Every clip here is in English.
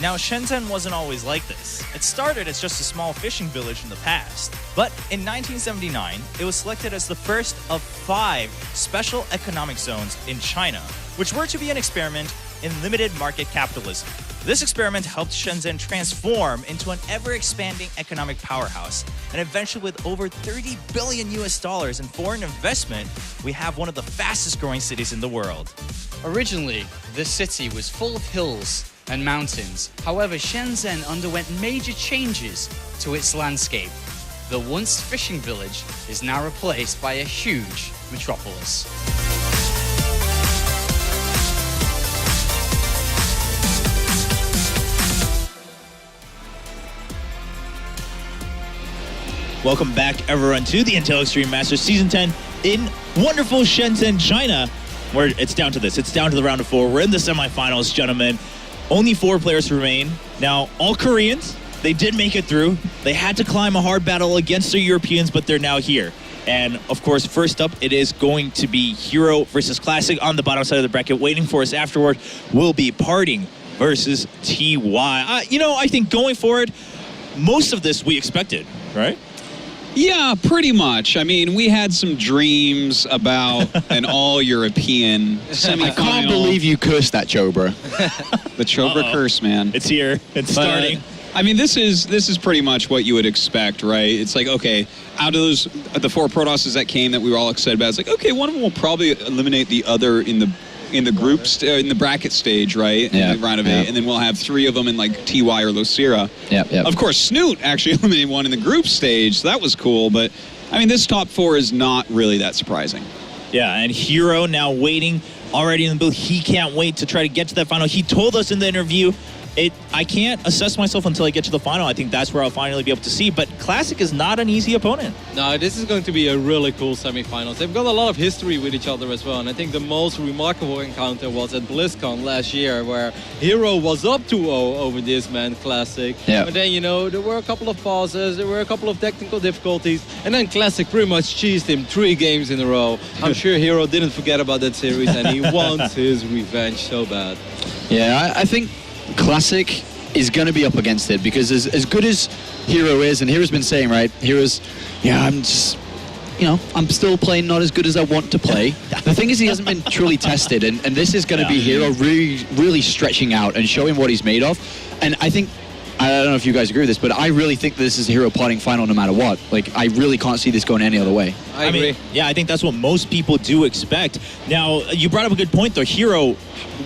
Now, Shenzhen wasn't always like this. It started as just a small fishing village in the past. But in 1979, it was selected as the first of 5 special economic zones in China, which were to be an experiment in limited market capitalism. This experiment helped Shenzhen transform into an ever-expanding economic powerhouse. And eventually, with over $30 billion in foreign investment, we have one of the fastest-growing cities in the world. Originally, this city was full of hills and mountains. However, Shenzhen underwent major changes to its landscape. The once fishing village is now replaced by a huge metropolis. Welcome back, everyone, to the Intel Extreme Masters Season 10 in wonderful Shenzhen, China, where it's down to this. It's down to the round of 4. We're in the semifinals, gentlemen. Only 4 players remain. Now, all Koreans, they did make it through. They had to climb a hard battle against the Europeans, but they're now here. And, of course, first up, it is going to be herO versus Classic on the bottom side of the bracket. Waiting for us afterward will be Parting versus TY. I think going forward, most of this we expected, right? Yeah, pretty much. I mean, we had some dreams about an all-European semifinal. I can't believe you cursed that Chobra. The Chobra curse, man. It's here. It's starting. I mean, this is pretty much what you would expect, right? It's like, okay, out of the 4 Protosses that came that we were all excited about, it's like, okay, one of them will probably eliminate the other in the group in the bracket stage, right? Yeah. In the round of 8, and then we'll have 3 of them in like TY or Losira. Yeah. Of course, Snoot actually eliminated one in the group stage, so that was cool. But I mean, this top 4 is not really that surprising. Yeah, and herO now waiting already in the booth. He can't wait to try to get to that final. He told us in the interview, I can't assess myself until I get to the final. I think that's where I'll finally be able to see. But Classic is not an easy opponent. No, this is going to be a really cool semifinals. They've got a lot of history with each other as well. And I think the most remarkable encounter was at BlizzCon last year, where herO was up 2-0 over this man, Classic. Yeah. But then, there were a couple of pauses, there were a couple of technical difficulties, and then Classic pretty much cheesed him 3 games in a row. I'm sure herO didn't forget about that series, and he wants his revenge so bad. Yeah, I think Classic is going to be up against it, because as good as herO is, and herO's been saying, right, I'm still playing not as good as I want to play. The thing is, he hasn't been truly tested, and this is going to be herO really stretching out and showing what he's made of. And I don't know if you guys agree with this, but I really think this is a herO Parting final no matter what. Like, I really can't see this going any other way. I agree. I think that's what most people do expect. Now, you brought up a good point, though. herO,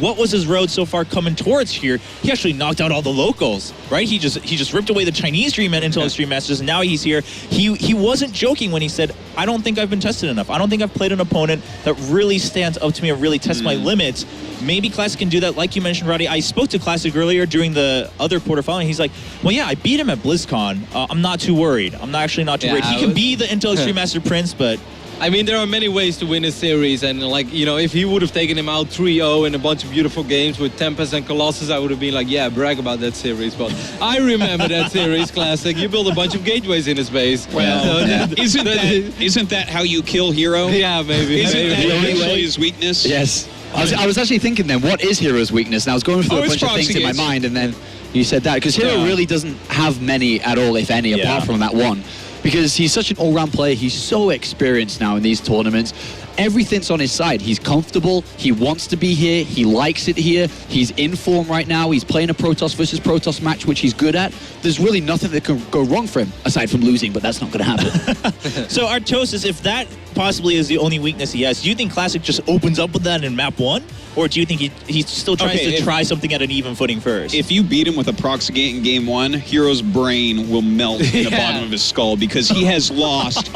what was his road so far coming towards here? He actually knocked out all the locals, right? He just ripped away the Chinese Dream at Intel Extreme Masters, and now he's here. He wasn't joking when he said, I don't think I've been tested enough. I don't think I've played an opponent that really stands up to me or really tests my limits. Maybe Classic can do that. Like you mentioned, Roddy, I spoke to Classic earlier during the other quarterfinal, and he's like, well, yeah, I beat him at BlizzCon. I'm not too worried. I'm actually not too worried. He can be the Intel Extreme Master Prince, but... I mean, there are many ways to win a series, and if he would have taken him out 3-0 in a bunch of beautiful games with Tempest and Colossus, I would have been like, yeah, brag about that series. But I remember that series, Classic. You build a bunch of gateways in his base. Well, isn't that how you kill herO? Yeah, maybe. Isn't that actually his weakness? Yes. I was actually thinking then, what is herO's weakness? And I was going through a bunch of things in my mind, and then you said that. Because herO really doesn't have many at all, if any, apart from that one. Because he's such an all-round player. He's so experienced now in these tournaments. Everything's on his side. He's comfortable. He wants to be here. He likes it here. He's in form right now. He's playing a Protoss versus Protoss match, which he's good at. There's really nothing that can go wrong for him, aside from losing, but that's not going to happen. So, Artosis, if that possibly is the only weakness he has, do you think Classic just opens up with that in map 1? Or do you think he still tries to try something at an even footing first? If you beat him with a proxy gate in game 1, herO's brain will melt in the bottom of his skull, because he has lost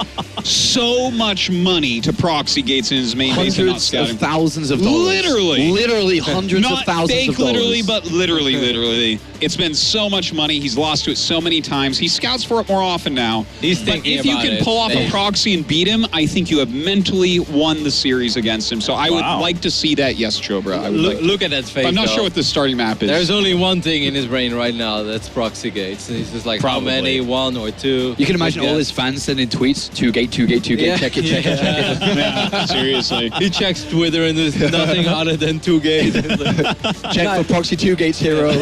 so much money to proxy gates in his main base and not scouting. Hundreds of thousands of dollars. Literally hundreds of thousands of dollars. Not fake literally, but literally. It's been so much money. He's lost to it so many times. He scouts for it more often now. He's thinking about it. If you can pull off a proxy and beat him, I think you have mentally won the series against him. So I would like to see that, yes, Chobra. I would look at that face. But I'm not sure what the starting map is. There's only one thing in his brain right now, that's proxy gates. He's just like, how many? 1 or 2? You can imagine all his fans sending tweets, 2 gate, 2 gate, 2 gate, check it. Seriously. He checks Twitter and there's nothing other than 2 gates. Check for proxy 2 gates herO.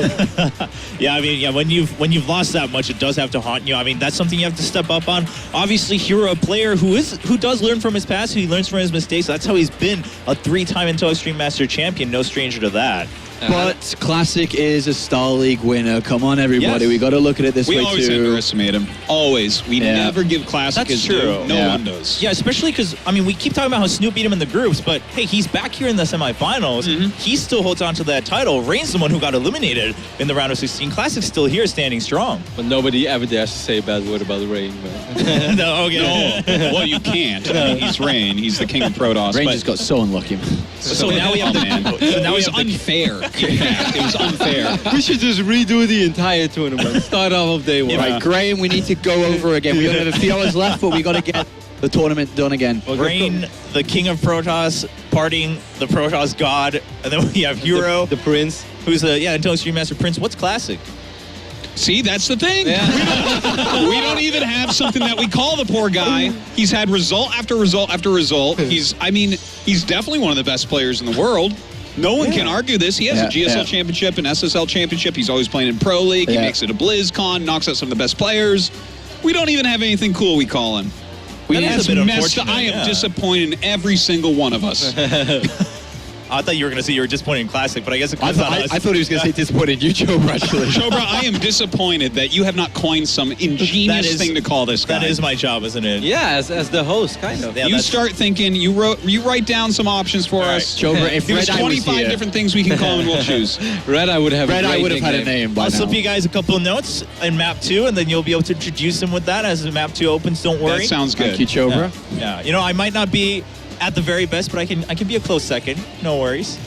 Yeah, I mean, yeah, when you've lost that much, it does have to haunt you. I mean, that's something you have to step up on. Obviously, herO, a player who does learn from his past, he learns from his mistakes. That's how he's been a 3-time Intel Extreme Master champion. No stranger to that. But Classic is a Star League winner. Come on, everybody. Yes. We got to look at it this way, too. We always underestimate him. Always. We never give Classic That's his true. due. No one does. Yeah, especially because, I mean, we keep talking about how Snoop beat him in the groups, but hey, he's back here in the semifinals. He still holds on to that title. Reign's the one who got eliminated in the round of 16. Classic's still here standing strong. But nobody ever dares to say a bad word about Reign, man. No, okay. No. Well, you can't. I mean, he's Reign. He's the king of Protoss. Reign just got so unlucky. So now we have it was unfair. It was unfair. We should just redo the entire tournament. Start off of day 1. Right, Graham, we need to go over again. We only have a few hours left, but we got to get the tournament done again. Reign, the king of Protoss, parting the Protoss god, and then we have herO, The prince. who's the Intel Extreme Master Prince. What's Classic? See, that's the thing. We don't even have something that we call the poor guy. He's had result after result after result. He's definitely one of the best players in the world. No one can argue this. He has a GSL championship, an SSL championship. He's always playing in Pro League. He makes it a BlizzCon, knocks out some of the best players. We don't even have anything cool we call him. That is a bit unfortunate, I am disappointed in every single one of us. I thought you were going to say you were disappointed in Classic, but I guess I thought he was going to say disappointed in you, Chobra, actually. Chobra, I am disappointed that you have not coined some ingenious thing to call this guy. That is my job, isn't it? Yeah, as the host, kind of. Yeah, you start thinking, you write down some options for us. Chobra, if There's Red Eye was 25 here, different things we can call him and we'll choose. Red Eye would have Red Eye would have had a name by I'll now. slip you guys a couple of notes in Map 2, and then you'll be able to introduce him with that as the Map 2 opens. Don't worry. That sounds good. Thank you, Chobra. Yeah. You know, I might not be at the very best, but I can be a close second. No worries.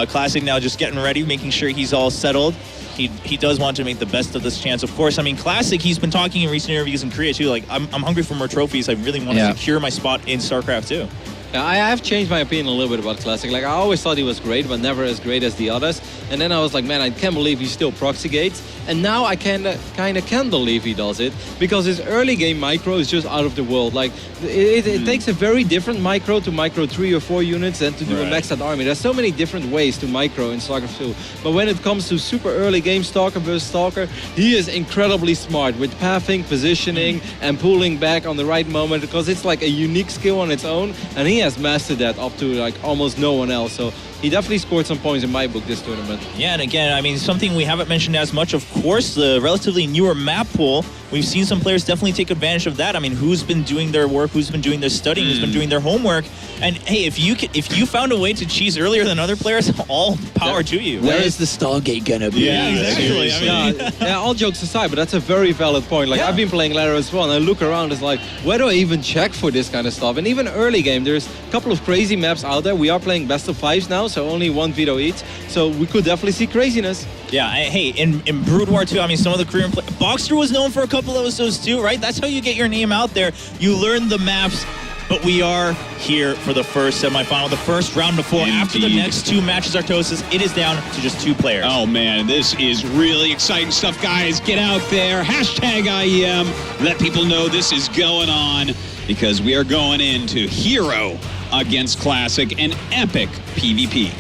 Classic now just getting ready, making sure he's all settled. He does want to make the best of this chance, of course. I mean, Classic, he's been talking in recent interviews in Korea, too. Like, I'm hungry for more trophies. I really want to secure my spot in StarCraft, too. Yeah, I have changed my opinion a little bit about Classic. Like, I always thought he was great, but never as great as the others. And then I was like, man, I can't believe he still proxy gates. And now I kind of can believe he does it, because his early game micro is just out of the world. Like, it takes a very different micro to micro 3 or 4 units than to do a maxed out army. There's so many different ways to micro in StarCraft 2. But when it comes to super early game Stalker versus Stalker, he is incredibly smart with pathing, positioning, and pulling back on the right moment, because it's like a unique skill on its own. And he has mastered that up to like almost no one else. So he definitely scored some points in my book this tournament. Yeah, and again, I mean, something we haven't mentioned as much, of course, the relatively newer map pool. We've seen some players definitely take advantage of that. I mean, who's been doing their work, who's been doing their studying, who's been doing their homework. And hey, if you found a way to cheese earlier than other players, all power to you. Where is the Stargate gonna be? Yeah, exactly. I mean, yeah, all jokes aside, but that's a very valid point. Like, I've been playing ladder as well, and I look around, it's like, where do I even check for this kind of stuff? And even early game, there's a couple of crazy maps out there. We are playing best of 5s now, so only one veto each. So we could definitely see craziness. Yeah, hey, in Brood War 2, I mean, some of the Korean players, Boxster was known for a couple of those too, right? That's how you get your name out there. You learn the maps, but we are here for the first semifinal, the first round of 4. Indeed. After the next 2 matches, Artosis, it is down to just 2 players. Oh man, this is really exciting stuff, guys. Get out there, hashtag IEM. Let people know this is going on, because we are going into herO against Classic, an epic PvP.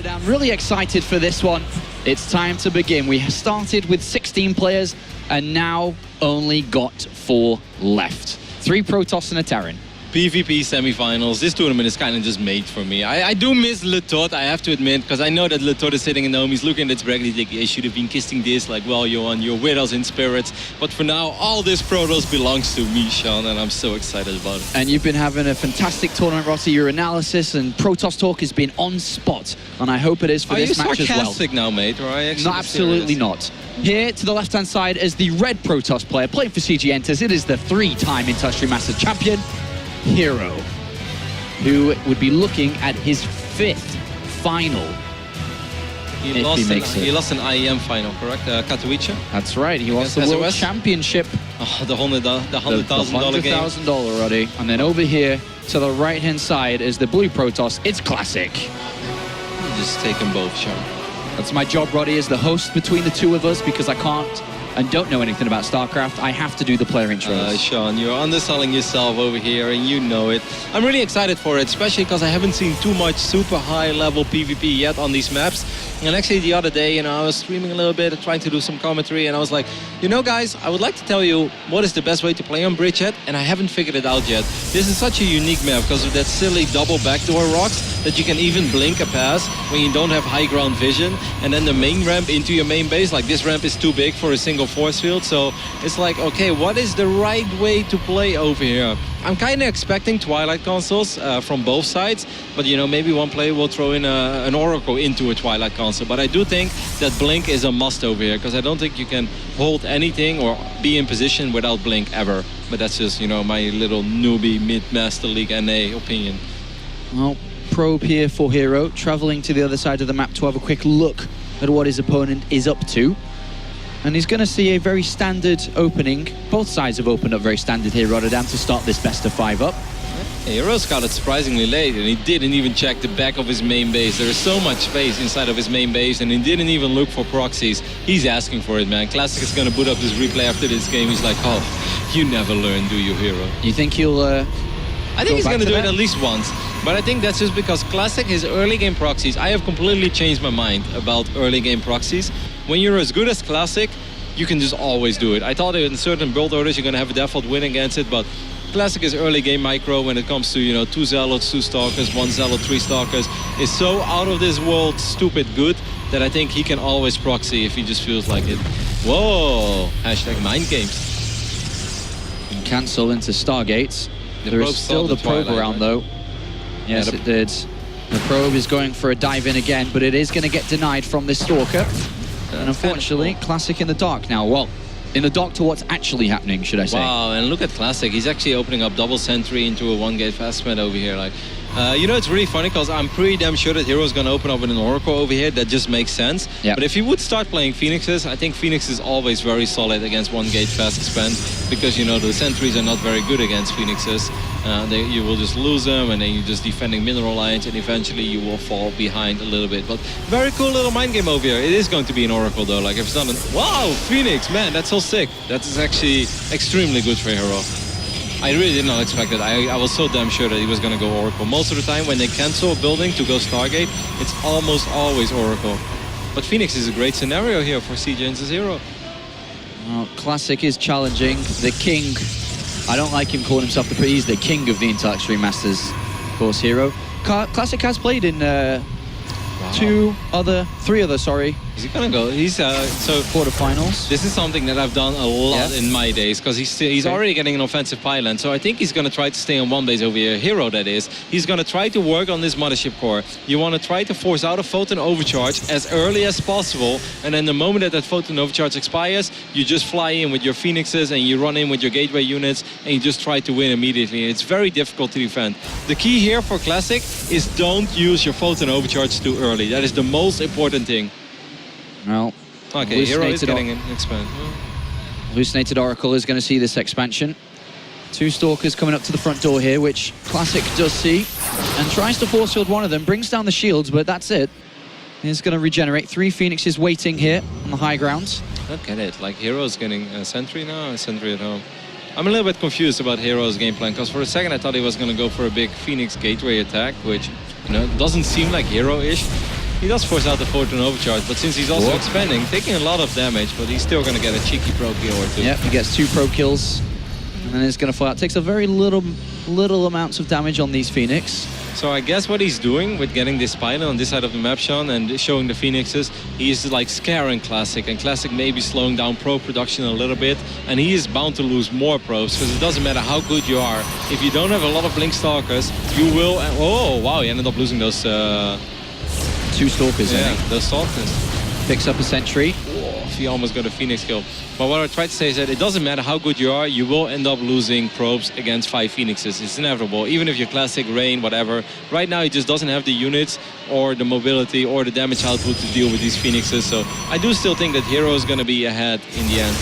I'm really excited for this one. It's time to begin. We started with 16 players and now only got 4 left. 3 Protoss and a Terran. PvP semifinals. This tournament is kind of just made for me. I do miss Le Tot, I have to admit, because I know that Le Tot is sitting in home. He's looking at its bracket. Like, I should have been kissing this. Like, well, Johan, you're with us in spirits. But for now, all this Protoss belongs to me, Sean, and I'm so excited about it. And you've been having a fantastic tournament, Rossi. Your analysis and Protoss talk has been on spot, and I hope it is for this match as well. Are you sarcastic now, mate? Or are I actually No, absolutely not. Here to the left-hand side is the red Protoss player playing for CG Enters. It is the 3-time Intel Master champion, herO, who would be looking at his 5th final. He lost an IEM final, correct? Katowice? That's right. He lost the World Championship. Oh, the $100,000 game. $100,000 already. And then over here to the right-hand side is the blue Protoss. It's Classic. Just take them both, Sean. That's my job, Roddy, as the host between the two of us, because I can't and don't know anything about StarCraft, I have to do the player intros. Sean, you're underselling yourself over here, and you know it. I'm really excited for it, especially because I haven't seen too much super high-level PvP yet on these maps. And actually, the other day, you know, I was streaming a little bit, trying to do some commentary, and I was like, you know, guys, I would like to tell you what is the best way to play on Bridgehead, and I haven't figured it out yet. This is such a unique map because of that silly double backdoor rocks that you can even blink a pass when you don't have high ground vision, and then the main ramp into your main base, like this ramp is too big for a single force field, so it's like, okay, what is the right way to play over here? I'm kind of expecting Twilight consoles from both sides, but you know, maybe one player will throw in an Oracle into a Twilight console. But I do think that Blink is a must over here, because I don't think you can hold anything or be in position without Blink ever. But that's just, you know, my little newbie mid-Master League NA opinion. Well, probe here for herO, traveling to the other side of the map to have a quick look at what his opponent is up to. And he's going to see a very standard opening. Both sides have opened up very standard here, Rotterdam, to start this best of 5 up. herO scouted surprisingly late, and he didn't even check the back of his main base. There is so much space inside of his main base, and he didn't even look for proxies. He's asking for it, man. Classic is going to boot up this replay after this game. He's like, oh, you never learn, do you, herO? You think he'll... I think he's going to do it at least once. But I think that's just because Classic, his early game proxies, I have completely changed my mind about early game proxies. When you're as good as Classic, you can just always do it. I thought in certain build orders you're going to have a default win against it, but Classic is early game micro when it comes to, you know, 2 Zealots, 2 Stalkers, 1 Zealot, 3 Stalkers. Is so out of this world stupid good that I think he can always proxy if he just feels like it. Whoa! Hashtag mind games. And cancel into Stargates. There is still the probe around, though. Yes, it did. The probe is going for a dive in again, but it is going to get denied from this Stalker. And unfortunately, Classic in the dark now. Well, in the dark to what's actually happening, should I say. Wow, and look at Classic. He's actually opening up double sentry into a 1-gate fast med over here. Like, you know, it's really funny because I'm pretty damn sure that herO's going to open up with an Oracle over here. That just makes sense. Yep. But if he would start playing Phoenixes, I think Phoenix is always very solid against 1-gate fast expand, because, you know, the sentries are not very good against Phoenixes. You will just lose them, and then you're just defending mineral lines, and eventually you will fall behind a little bit. But very cool little mind game over here. It is going to be an Oracle, though. Like, if it's not an... Wow, Phoenix, man, that's so sick. That is actually extremely good for herO. I really did not expect it. I was so damn sure that he was going to go Oracle. Most of the time when they cancel a building to go Stargate, it's almost always Oracle. But Phoenix is a great scenario here for CJ and herO. Well, Classic is challenging the king. I don't like him calling himself he's the king of the Intel Extreme Masters. Of course, herO. Classic has played in 3 other, sorry. Is he gonna go? He's so quarterfinals. This is something that I've done a lot in my days, because he's already getting an offensive pylon. So I think he's gonna try to stay on one base over here. herO, that is. He's gonna try to work on this mothership core. You want to try to force out a photon overcharge as early as possible, and then the moment that that photon overcharge expires, you just fly in with your Phoenixes and you run in with your gateway units and you just try to win immediately. It's very difficult to defend. The key here for Classic is don't use your photon overcharge too early. That is the most important thing. Well, okay, herO is getting an expand. Hallucinated Oracle is going to see this expansion. 2 Stalkers coming up to the front door here, which Classic does see, and tries to force field one of them, brings down the shields, but that's it. He's going to regenerate. 3 Phoenixes waiting here on the high ground. I don't get it. Like, herO's getting a sentry now, a sentry at home. I'm a little bit confused about herO's game plan, because for a second I thought he was going to go for a big Phoenix gateway attack, which, you know, doesn't seem like herO-ish. He does force out the photon overcharge, but since he's also expanding, taking a lot of damage, but he's still going to get a cheeky probe kill or 2. Yep, he gets 2 probe kills, and then he's going to fly out. Takes a very little amounts of damage on these Phoenix. So I guess what he's doing with getting this pylon on this side of the map, Sean, and showing the Phoenixes, he's like scaring Classic, and Classic may be slowing down probe production a little bit, and he is bound to lose more probes, because it doesn't matter how good you are. If you don't have a lot of Blink Stalkers, you will... Oh, wow, he ended up losing those... 2 Stalkers, yeah, those Stalkers. Picks up a sentry. Oh, he almost got a Phoenix kill. But what I tried to say is that it doesn't matter how good you are, you will end up losing probes against 5 Phoenixes. It's inevitable, even if you're Classic, Rain, whatever. Right now, he just doesn't have the units or the mobility or the damage output to deal with these Phoenixes. So I do still think that herO is going to be ahead in the end.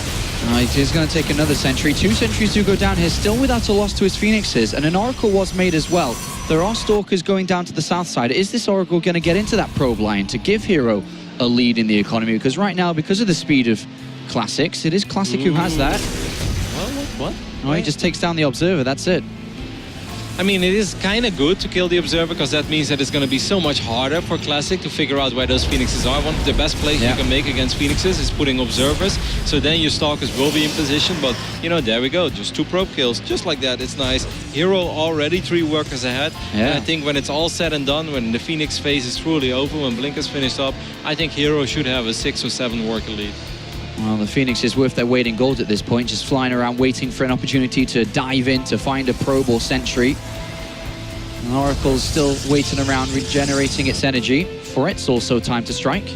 He's going to take another sentry. 2 sentries do go down here, still without a loss to his Phoenixes, and an Oracle was made as well. There are Stalkers going down to the south side. Is this Oracle going to get into that probe line to give herO a lead in the economy? Because right now, because of the speed of Classics. It is Classic who has that. What? Oh, he just takes down the Observer, that's it. I mean, it is kind of good to kill the Observer because that means that it's going to be so much harder for Classic to figure out where those Phoenixes are. One of the best plays you can make against Phoenixes is putting Observers. So then your Stalkers will be in position. But, you know, there we go. Just 2 probe kills. Just like that. It's nice. herO already 3 workers ahead. Yeah. And I think when it's all said and done, when the Phoenix phase is truly over, when Blink is finished up, I think herO should have a 6 or 7 worker lead. Well, the Phoenix is worth their weight in gold at this point, just flying around waiting for an opportunity to dive in to find a probe or sentry. And Oracle's still waiting around, regenerating its energy. For it's also time to strike.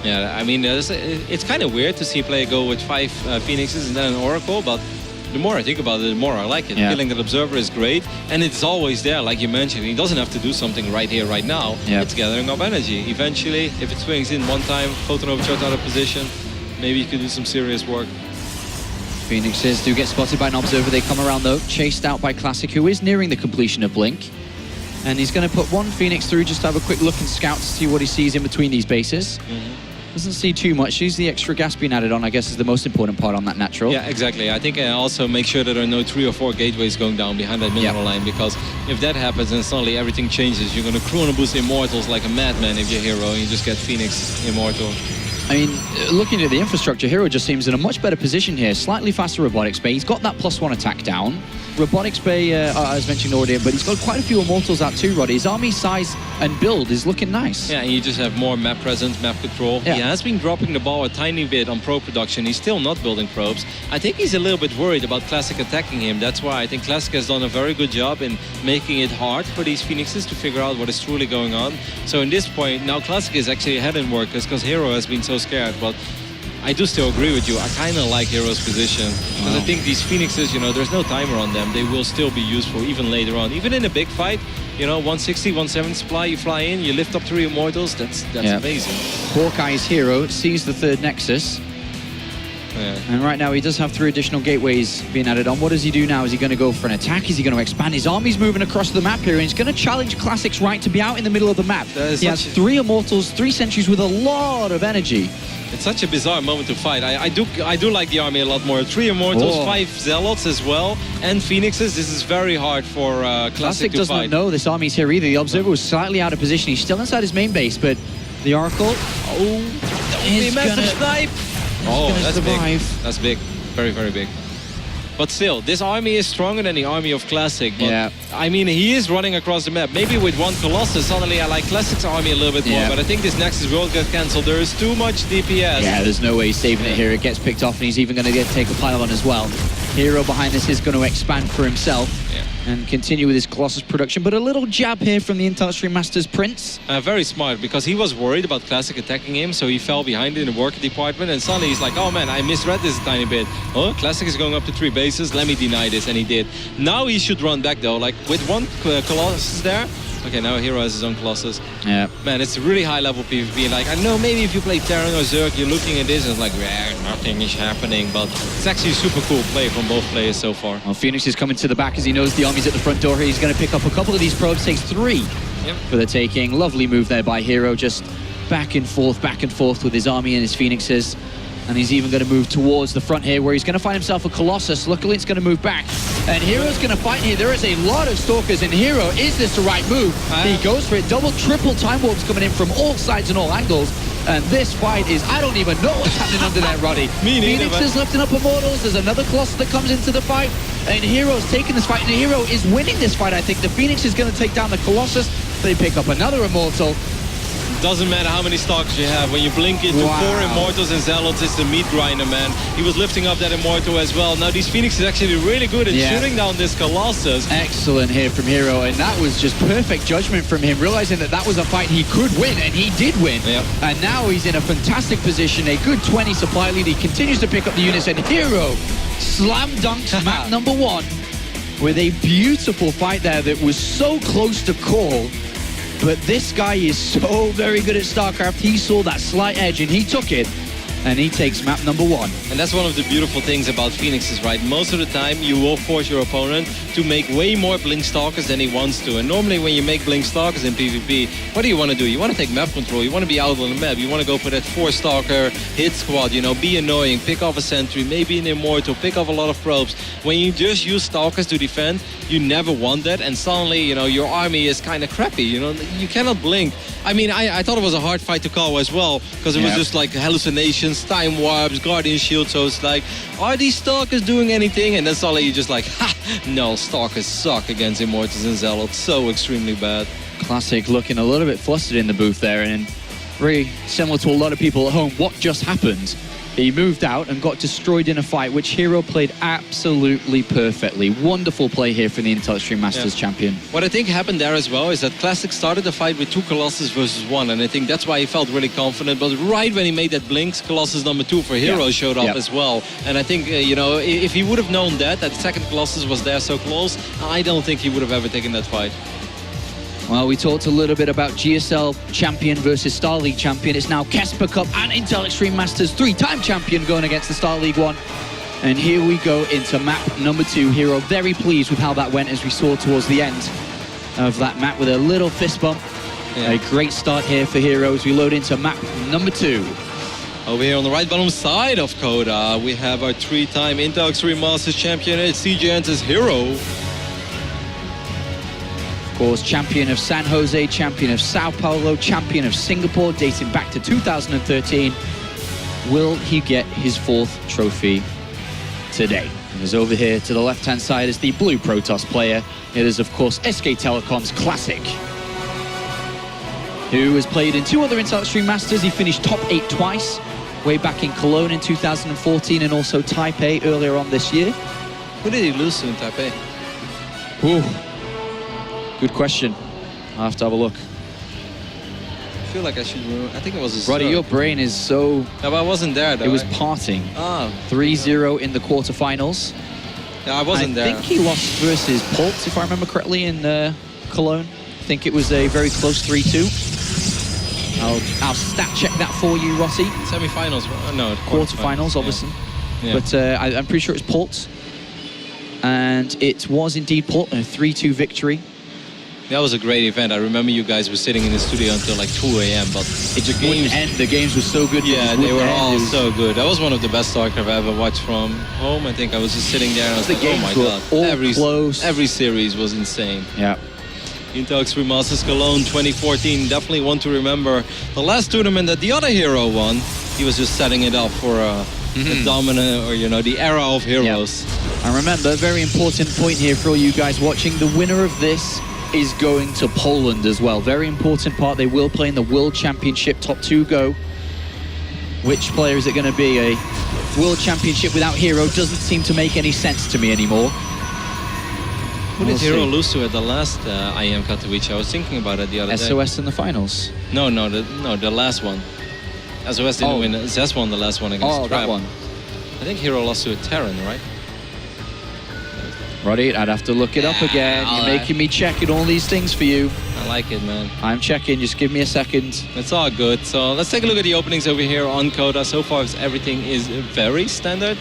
Yeah, I mean, it's kind of weird to see a player go with 5 Phoenixes and then an Oracle, but the more I think about it, the more I like it. Yeah. Killing that Observer is great, and it's always there, like you mentioned. He doesn't have to do something right here, right now. Yeah. It's gathering up energy. Eventually, if it swings in one time, Photon Overcharge out of position, maybe you could do some serious work. Phoenixes do get spotted by an Observer. They come around, though, chased out by Classic, who is nearing the completion of Blink. And he's going to put 1 Phoenix through just to have a quick look and scout to see what he sees in between these bases. Doesn't see too much. Sees the extra gas being added on, I guess, is the most important part on that natural. Yeah, exactly. I think also make sure that there are no 3 or 4 gateways going down behind that mineral line, because if that happens, then suddenly everything changes. You're going to chrono boost Immortals like a madman if you're herO, and you just get Phoenix Immortal. I mean, looking at the infrastructure, herO just seems in a much better position here. Slightly faster Robotics Bay. He's got that +1 attack down. Robotics Bay, as mentioned already, but he's got quite a few Immortals out too, Roddy. His army size and build is looking nice. Yeah, and you just have more map presence, map control. Yeah. He has been dropping the ball a tiny bit on probe production. He's still not building probes. I think he's a little bit worried about Classic attacking him. That's why I think Classic has done a very good job in making it hard for these Phoenixes to figure out what is truly going on. So in this point, now Classic is actually ahead in workers because herO has been so scared. But I do still agree with you. I kind of like herO's position because I think these Phoenixes, you know, there's no timer on them. They will still be useful even later on. Even in a big fight, you know, 160, 170 supply, you fly in, you lift up 3 Immortals. That's amazing. Hawkeye's herO sees the 3rd Nexus. Yeah. And right now he does have 3 additional gateways being added on. What does he do now? Is he going to go for an attack? Is he going to expand? His army's moving across the map here, and he's going to challenge Classic's right to be out in the middle of the map. He has 3 Immortals, 3 Sentries with a lot of energy. It's such a bizarre moment to fight. I do like the army a lot more. 3 Immortals, 5 Zealots as well, and Phoenixes. This is very hard for Classic to does fight. not know this army's here either. The Observer was slightly out of position. He's still inside his main base, but the Oracle is massive snipe. Oh, that's survive. big. That's big. Very, very big. But still, this army is stronger than the army of Classic. But I mean, he is running across the map. Maybe with 1 Colossus, suddenly I like Classic's army a little bit more. But I think this Nexus will get cancelled. There is too much DPS. Yeah, there's no way he's saving it here. It gets picked off, and he's even going to take a pylon as well. herO behind this is going to expand for himself and continue with his Colossus production. But a little jab here from the Intel Extreme Masters Prince. Very smart, because he was worried about Classic attacking him, so he fell behind in the worker department, and suddenly he's like, oh man, I misread this a tiny bit. Oh, Classic is going up to 3 bases, let me deny this, and he did. Now he should run back though, like with 1 Colossus there. Okay, now herO has his own Colossus. Yeah. Man, it's a really high level PvP. Like, I know maybe if you play Terran or Zerg, you're looking at this and it's like, nothing is happening. But it's actually a super cool play from both players so far. Well, Phoenix is coming to the back as he knows the army's at the front door here. He's going to pick up a couple of these probes. Takes 3 for the taking. Lovely move there by herO. Just back and forth with his army and his Phoenixes. And he's even going to move towards the front here, where he's going to find himself a Colossus. Luckily, it's going to move back. And herO's going to fight here. There is a lot of Stalkers in herO. Is this the right move? He goes for it. Double, triple Time Warps coming in from all sides and all angles. And this fight is, I don't even know what's happening under there, Roddy. Phoenix is lifting up Immortals. There's another Colossus that comes into the fight. And herO's taking this fight. And herO is winning this fight, I think. The Phoenix is going to take down the Colossus. They pick up another Immortal. Doesn't matter how many Stalkers you have. When you blink into 4 Immortals and Zealots, it's the meat grinder, man. He was lifting up that Immortal as well. Now these Phoenix is actually really good at shooting down this Colossus. Excellent here from herO, and that was just perfect judgment from him, realizing that that was a fight he could win, and he did win. And now he's in a fantastic position, a good 20 supply lead. He continues to pick up the units, and herO slam dunks map number 1 with a beautiful fight there that was so close to call. But this guy is so very good at StarCraft. He saw that slight edge and he took it. And he takes map number 1. And that's one of the beautiful things about Phoenixes, right? Most of the time, you will force your opponent to make way more Blink Stalkers than he wants to. And normally when you make Blink Stalkers in PvP, what do you want to do? You want to take map control. You want to be out on the map. You want to go for that 4-stalker hit squad, you know, be annoying, pick off a sentry, maybe an immortal, pick off a lot of probes. When you just use stalkers to defend, you never want that. And suddenly, you know, your army is kind of crappy. You know, you cannot blink. I mean, I thought it was a hard fight to call as well, because it was just like hallucinations, time warps, guardian shield. So it's like, are these stalkers doing anything? And then suddenly you're just like, ha, no, stalkers suck against immortals and zealots. So extremely bad. Classic looking a little bit flustered in the booth there, and very similar to a lot of people at home. What just happened? He moved out and got destroyed in a fight, which herO played absolutely perfectly. Wonderful play here for the Intel Extreme Masters champion. What I think happened there as well is that Classic started the fight with 2 Colossus versus 1, and I think that's why he felt really confident. But right when he made that Blinks, Colossus number 2 for herO showed up as well. And I think, you know, if he would have known that second Colossus was there so close, I don't think he would have ever taken that fight. Well, we talked a little bit about GSL champion versus Star League champion. It's now Kesper Cup and Intel Extreme Masters 3-time champion going against the Star League one. And here we go into map number 2. herO very pleased with how that went, as we saw towards the end of that map with a little fist bump. A great start here for herO as we load into map number 2. Over here on the right bottom side of Coda, we have our 3-time Intel Extreme Masters champion. It's CGN's herO. Of course, champion of San Jose, champion of Sao Paulo, champion of Singapore, dating back to 2013. Will he get his 4th trophy today? And as over here to the left-hand side is the blue Protoss player. It is, of course, SK Telecom's Classic, who has played in 2 other Intel Extreme Masters. He finished top 8 twice, way back in Cologne in 2014 and also Taipei earlier on this year. Who did he lose to in Taipei? Ooh. Good question. I'll have to have a look. I feel like I should remember. I think it was his Roddy, your brain is so... No, but I wasn't there, though. It was parting. Oh. 3-0 in the quarterfinals. Yeah, I wasn't there. I think he lost versus Pultz, if I remember correctly, in Cologne. I think it was a very close 3-2. I'll stat check that for you, Rossi. Semifinals, no. Quarterfinals, obviously. Yeah. But I'm pretty sure it's Pultz. And it was indeed Pultz, a 3-2 victory. That was a great event. I remember you guys were sitting in the studio until like 2 a.m. But it just wouldn't end. The games were so good. Yeah, they were all so good. That was one of the best StarCraft I ever watched from home. I think I was just sitting there and I was like, oh my god. Every series was insane. Yeah. Intel Extreme Masters Cologne 2014, definitely one to remember. The last tournament that the other herO won, he was just setting it up for the dominant, or you know, the era of heroes. Yeah. And remember, a very important point here for all you guys watching, the winner of this is going to Poland as well. Very important part. They will play in the World Championship. Top 2 go. Which player is it going to be? A World Championship without herO doesn't seem to make any sense to me anymore. Who did herO lose to at the last IEM Katowice? I was thinking about it the other day. SOS in the finals. No, the last one. SOS didn't win. ZES won the last one against Trap. That one. I think herO lost to a Terran, right? Roddy, I'd have to look it up again. You're making me check all these things for you. I like it, man. I'm checking. Just give me a second. It's all good. So let's take a look at the openings over here on Coda. So far, everything is very standard.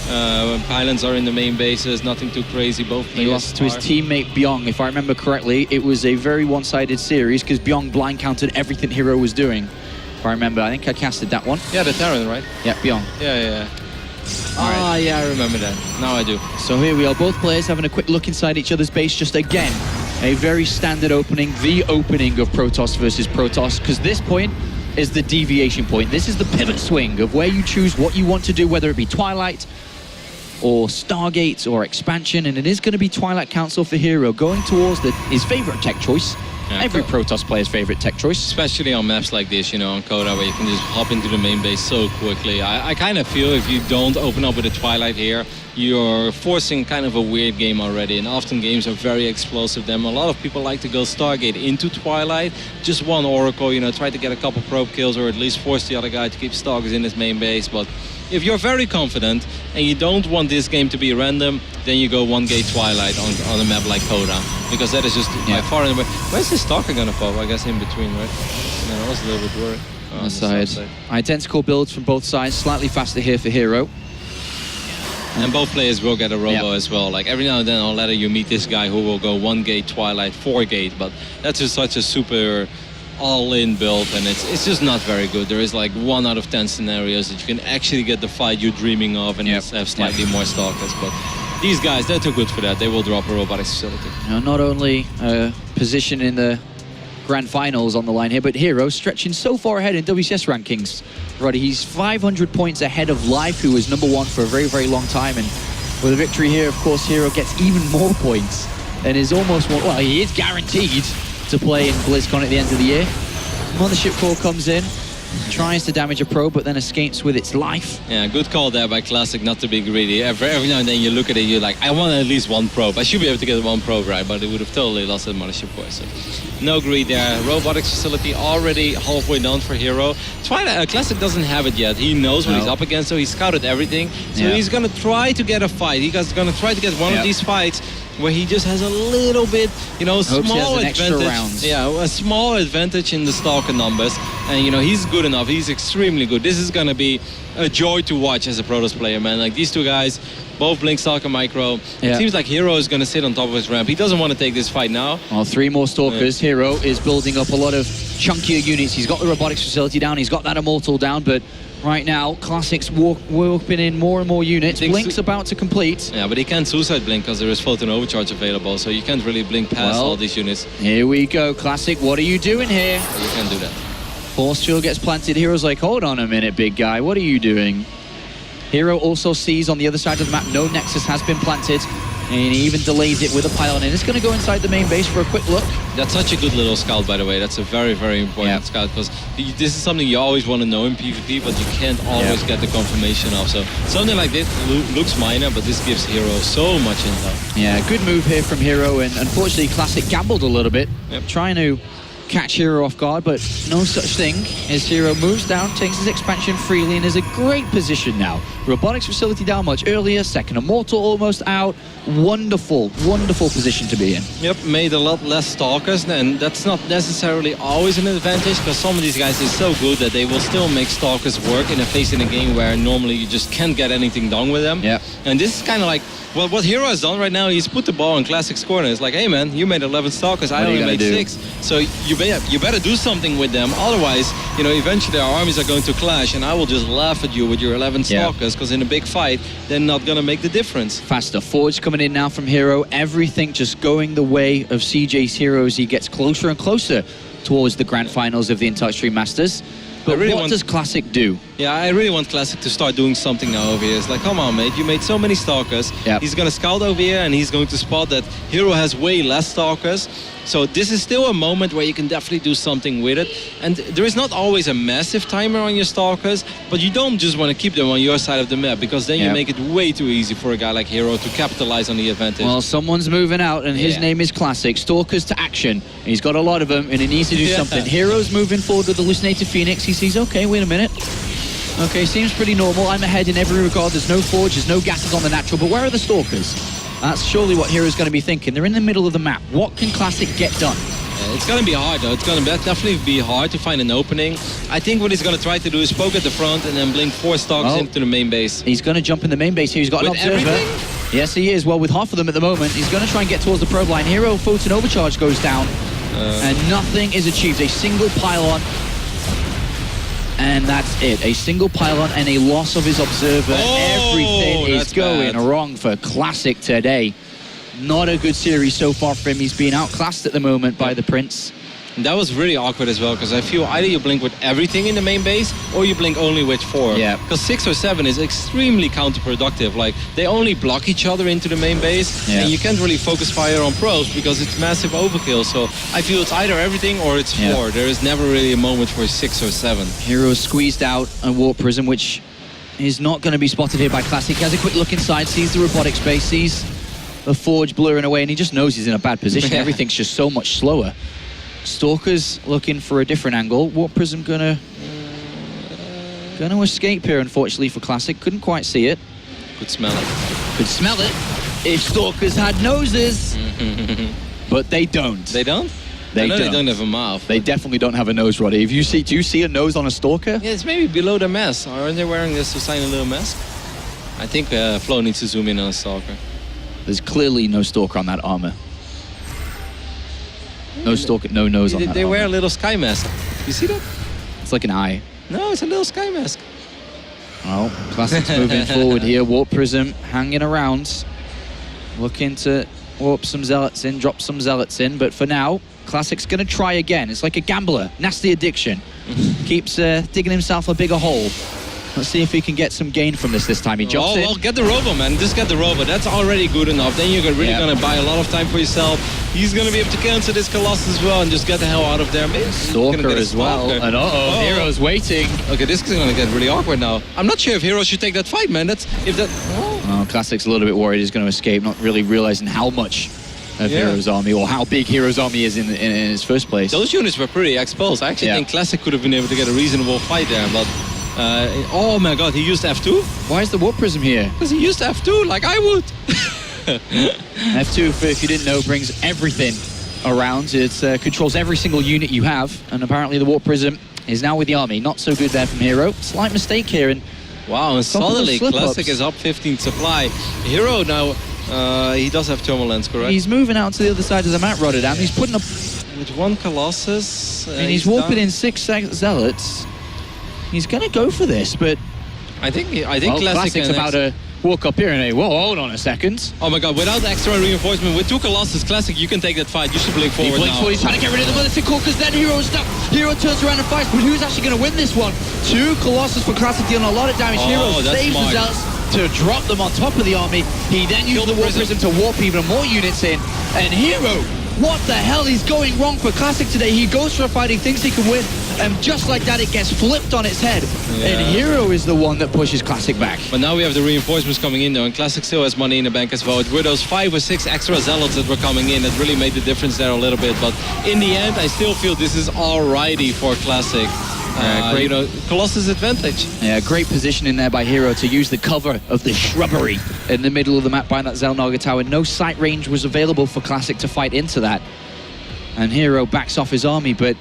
Pylons are in the main bases. Nothing too crazy. Both players He lost to his teammate Byung. If I remember correctly, it was a very one-sided series because Byung blind countered everything herO was doing. If I remember, I think I casted that one. Yeah, the Terran, right? Yeah, Byung. Yeah. Yeah, I remember that. Now I do. So here we are, both players having a quick look inside each other's base. Just again, a very standard opening, the opening of Protoss versus Protoss, because this point is the deviation point. This is the pivot swing of where you choose what you want to do, whether it be Twilight or Stargate or Expansion, and it is going to be Twilight Council for herO, going towards his favorite tech choice. Yeah, every Protoss player's favorite tech choice. Especially on maps like this, you know, on Coda, where you can just hop into the main base so quickly. I kind of feel if you don't open up with a Twilight here, you're forcing kind of a weird game already. And often games are very explosive. Then a lot of people like to go Stargate into Twilight. Just one Oracle, you know, try to get a couple probe kills or at least force the other guy to keep Stalkers in his main base. But if you're very confident and you don't want this game to be random, then you go one gate Twilight on a map like Coda, because that is just by far and away. Where's the Stalker gonna pop? I guess in between, right? No, I was a little bit worried. on the side. Identical builds from both sides, slightly faster here for herO. And both players will get a robo as well. Like every now and then on ladder you meet this guy who will go 1 gate Twilight, 4 gate, but that's just such a super all-in build, and it's just not very good. There is like 1 out of 10 scenarios that you can actually get the fight you're dreaming of and have slightly more stalkers, but these guys, they're too good for that. They will drop a robotics facility. Now, not only position in the grand finals on the line here, but herO stretching so far ahead in WCS rankings. Roddy, he's 500 points ahead of Life, who was #1 for a very, very long time. And with a victory here, of course, herO gets even more points and is almost, well, he is guaranteed to play in BlizzCon at the end of the year. Mothership Core comes in, tries to damage a probe, but then escapes with its life. Yeah, good call there by Classic not to be greedy. Every now and then you look at it, you're like, I want at least 1 probe. I should be able to get 1 probe right, but it would have totally lost the Mothership Core. So no greed there. Robotics facility already halfway done for herO. Classic doesn't have it yet. He knows what he's up against, so he scouted everything. So he's going to try to get a fight. He's going to try to get one of these fights where he just has a little bit, you know, small advantage. Yeah, a small advantage in the Stalker numbers. And, you know, he's good enough. He's extremely good. This is going to be a joy to watch as a Protoss player, man. Like, these two guys, both Blink, Stalker, Micro. It seems like herO is going to sit on top of his ramp. He doesn't want to take this fight now. Well, 3 more Stalkers. herO is building up a lot of chunkier units. He's got the robotics facility down. He's got that Immortal down, but right now, Classic's warping in more and more units. Blink's about to complete. Yeah, but he can't suicide Blink because there is Photon Overcharge available, so you can't really Blink past all these units. Here we go, Classic. What are you doing here? You can't do that. Force field gets planted. herO's like, hold on a minute, big guy. What are you doing? herO also sees on the other side of the map no Nexus has been planted, and he even delays it with a pylon, and it's going to go inside the main base for a quick look. That's such a good little scout, by the way. That's a very, very important scout, because this is something you always want to know in PvP, but you can't always get the confirmation of. So something like this looks minor, but this gives herO so much intel. Yeah, good move here from herO, and unfortunately Classic gambled a little bit, trying to catch herO off guard, but no such thing as herO moves down, takes his expansion freely, and is a great position now. Robotics facility down much earlier, second Immortal almost out. Wonderful, wonderful position to be in. Yep, made a lot less Stalkers, and that's not necessarily always an advantage, because some of these guys are so good that they will still make Stalkers work in a phase in a game where normally you just can't get anything done with them. Yeah. And this is kind of like, well, what herO has done right now, he's put the ball in Classic's corner. It's like, hey man, you made 11 Stalkers, I only made 6. So you better do something with them, otherwise, you know, eventually our armies are going to clash, and I will just laugh at you with your 11 Stalkers, because in a big fight, they're not going to make the difference. Faster Forge coming in now from herO. Everything just going the way of CJ's herO as he gets closer and closer towards the grand finals of the IntelliXtreme Masters. But really what does Classic do? Yeah, I really want Classic to start doing something now over here. It's like, come on, mate, you made so many Stalkers. He's going to scout over here, and he's going to spot that herO has way less Stalkers. So this is still a moment where you can definitely do something with it. And there is not always a massive timer on your Stalkers, but you don't just want to keep them on your side of the map, because then you make it way too easy for a guy like herO to capitalize on the advantage. Well, someone's moving out, and his name is Classic. Stalkers to action. He's got a lot of them, and he needs to do something. herO's moving forward with the Hallucinated Phoenix. He sees, okay, wait a minute. Okay, seems pretty normal. I'm ahead in every regard. There's no Forge, there's no gases on the natural, but where are the Stalkers? That's surely what herO's going to be thinking. They're in the middle of the map. What can Classic get done? It's going to be hard, though. It's going to definitely be hard to find an opening. I think what he's going to try to do is poke at the front and then blink 4 Stalkers into the main base. He's going to jump in the main base here. He's got an observer. Everything? Yes, he is. Well, with half of them at the moment, he's going to try and get towards the probe line. herO, Photon Overcharge goes down, and nothing is achieved. A single pylon. And that's it. A single pylon and a loss of his observer. Everything is going wrong for Classic today. Not a good series so far for him. He's being outclassed at the moment by the Prince. And that was really awkward as well, because I feel either you blink with everything in the main base, or you blink only with 4. Yeah. Because 6 or 7 is extremely counterproductive. Like, they only block each other into the main base, and you can't really focus fire on probes because it's massive overkill. So I feel it's either everything or it's 4. There is never really a moment for 6 or 7. herO squeezed out a Warp Prism, which is not going to be spotted here by Classic. He has a quick look inside, sees the robotic space, sees the Forge blurring away, and he just knows he's in a bad position. Everything's just so much slower. Stalker's looking for a different angle. Warp Prism gonna escape here, unfortunately, for Classic. Couldn't quite see it. Could smell it. Could smell it if Stalkers had noses. But they don't. They don't? They don't have a mouth. They definitely don't have a nose, Roddy. Do you see a nose on a Stalker? Yeah, it's maybe below the mask. Aren't they wearing this to sign a little mask? I think Flo needs to zoom in on a Stalker. There's clearly no Stalker on that armor. No Stalker, no nose on that They wear a armor. little sky mask. You see that? It's like an eye. No, it's a little sky mask. Well, Classic's moving forward here. Warp Prism hanging around. Looking to warp some Zealots in, drop some Zealots in. But for now, Classic's going to try again. It's like a gambler. Nasty addiction. Keeps digging himself a bigger hole. Let's see if he can get some gain from this time. He jumps in. Well, get the Robo, man. Just get the Robo. That's already good enough. Then you're really going to buy a lot of time for yourself. He's going to be able to cancel this Colossus as well and just get the hell out of there. Maybe Stalker as well. And herO's waiting. Okay, this is going to get really awkward now. I'm not sure if herO should take that fight, man. Classic's a little bit worried he's going to escape, not really realizing how much of herO's army or how big herO's army is in his first place. Those units were pretty exposed. I actually think Classic could have been able to get a reasonable fight there, but oh my god, he used F2? Why is the Warp Prism here? Because he used F2 like I would. F2, if you didn't know, brings everything around. It controls every single unit you have, and apparently the Warp Prism is now with the army. Not so good there from herO. Slight mistake here, and wow, and suddenly Classic is up 15 supply. herO now, he does have thermal lens, correct? He's moving out to the other side of the map, Rotterdam. He's putting up... With one Colossus. And he's warping in 6 Zealots. He's going to go for this, but... I think Classic's about to walk up here and say, whoa, hold on a second. Oh my god, without extra reinforcement, with 2 Colossus, Classic, you can take that fight. You should blink forward he blinks now. forward, he's trying to get rid of the militant core, because then herO's stuck. herO turns around and fights, but who's actually going to win this one? 2 Colossus for Classic dealing a lot of damage. herO saves the Zealots to drop them on top of the army. He then used the Warp Prism to warp even more units in. And herO, what the hell is going wrong for Classic today? He goes for a fight, he thinks he can win, and just like that, it gets flipped on its head. And herO is the one that pushes Classic back. But now we have the reinforcements coming in, though, and Classic still has money in the bank as well. It were those 5 or 6 extra Zealots that were coming in that really made the difference there a little bit. But in the end, I still feel this is alrighty for Classic. Great, Colossus advantage. Yeah, great position in there by herO to use the cover of the shrubbery in the middle of the map by that Xel'Naga tower. No sight range was available for Classic to fight into that. And herO backs off his army, but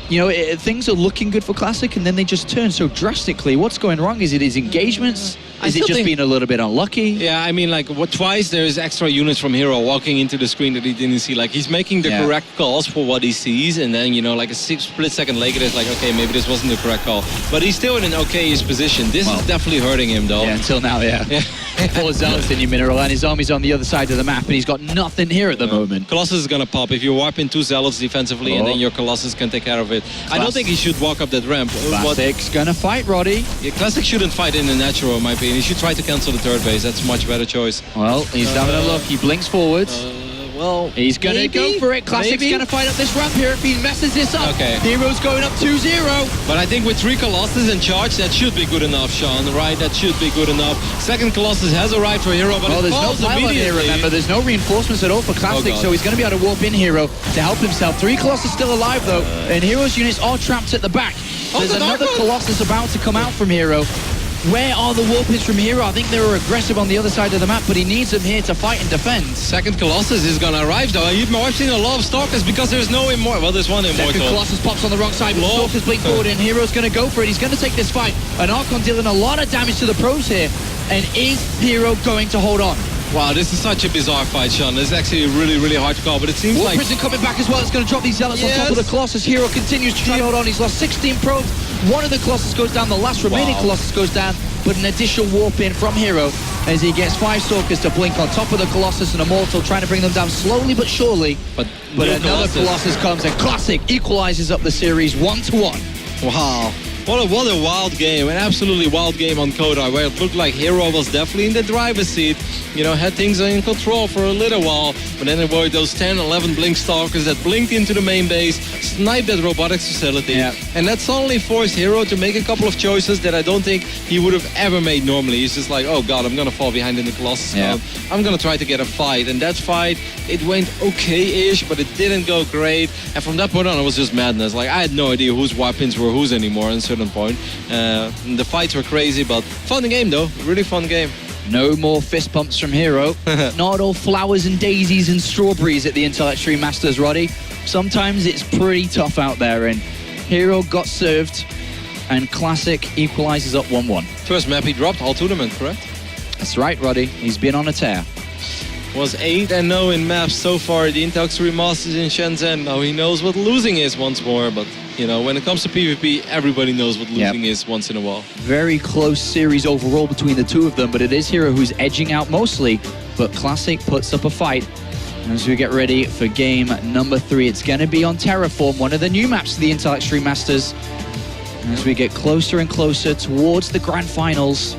you know, things are looking good for Classic, and then they just turn so drastically. What's going wrong? Is it his engagements? Is it just being a little bit unlucky? Yeah, I mean, like, twice there's extra units from herO walking into the screen that he didn't see. Like, he's making the correct calls for what he sees, and then, you know, like a split second later, it's like, okay, maybe this wasn't the correct call. But he's still in an okay-ish position. This is definitely hurting him, though. Yeah, until now, yeah. 4 Zealots in your mineral, and his army's on the other side of the map, and he's got nothing here at the moment. Colossus is gonna pop. If you warp in 2 Zealots defensively, and then your Colossus can take care of it. I don't think he should walk up that ramp. Classic's gonna fight, Roddy. Yeah, Classic shouldn't fight in the natural, in my opinion. He should try to cancel the 3rd base. That's a much better choice. Well, he's having a look. He blinks forward. Well, he's gonna go for it. Classic's gonna fight up this ramp here if he messes this up. Okay. herO's going up 2-0. But I think with 3 Colossus in charge, that should be good enough, Sean, right? That should be good enough. 2nd Colossus has arrived for herO, but there's no pylon here, remember. There's no reinforcements at all for Classic, so he's gonna be able to warp in herO to help himself. 3 Colossus still alive, though, and herO's units are trapped at the back. There's another Colossus about to come out from herO. Where are the warp hits from herO? I think they were aggressive on the other side of the map, but he needs them here to fight and defend. 2nd Colossus is gonna arrive, though. I've seen a lot of Stalkers because there's no Immortal. Well, there's one Immortal. 2nd Colossus pops on the wrong side, but Stalkers blink forward, and herO's gonna go for it. He's gonna take this fight. And Archon dealing a lot of damage to the pros here. And is herO going to hold on? Wow, this is such a bizarre fight, Sean. This is actually really, really hard to call, but it seems Warp like... Prison coming back as well. It's going to drop these Zealots on top of the Colossus. herO continues to try to hold on. He's lost 16 probes. One of the Colossus goes down. The last remaining Colossus goes down. But an additional warp in from herO as he gets 5 Stalkers to blink on top of the Colossus and Immortal, trying to bring them down slowly but surely. But another Colossus comes, and Classic equalizes up the series 1-1. Wow. What a wild game, an absolutely wild game on Kodai, where it looked like herO was definitely in the driver's seat, you know, had things in control for a little while, but then there were those 10, 11 Blink Stalkers that blinked into the main base, sniped that robotics facility, and that suddenly forced herO to make a couple of choices that I don't think he would have ever made normally. He's just like, oh god, I'm gonna fall behind in the Colossus. I'm gonna try to get a fight, and that fight, it went okay-ish, but it didn't go great, and from that point on, it was just madness. Like, I had no idea whose weapons were whose anymore at a certain point. The fights were crazy, but fun game though, really fun game. No more fist pumps from herO. Not all flowers and daisies and strawberries at the Intel Extreme Masters, Roddy. Sometimes it's pretty tough out there, and herO got served, and Classic equalizes up 1-1. First map he dropped all tournament, correct? That's right, Roddy. He's been on a tear. Was 8-0 in maps so far at the Intel Extreme Masters in Shenzhen. Now he knows what losing is once more, but you know, when it comes to PvP, everybody knows what losing is once in a while. Very close series overall between the two of them, but it is herO who's edging out mostly, but Classic puts up a fight. As we get ready for game number 3, it's going to be on Terraform, one of the new maps to the Intel Extreme Masters. As we get closer and closer towards the grand finals.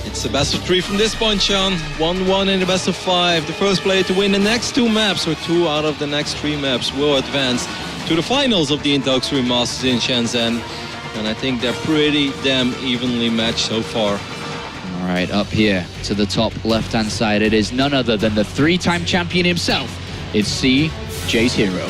It's the best of 3 from this point, Sean. 1-1 in the best of 5. The first player to win the next 2 maps, or 2 out of the next 3 maps, will advance to the finals of the Intel Extreme Masters in Shenzhen. And I think they're pretty damn evenly matched so far. All right, up here to the top left-hand side, it is none other than the 3-time champion himself. It's CJ's herO.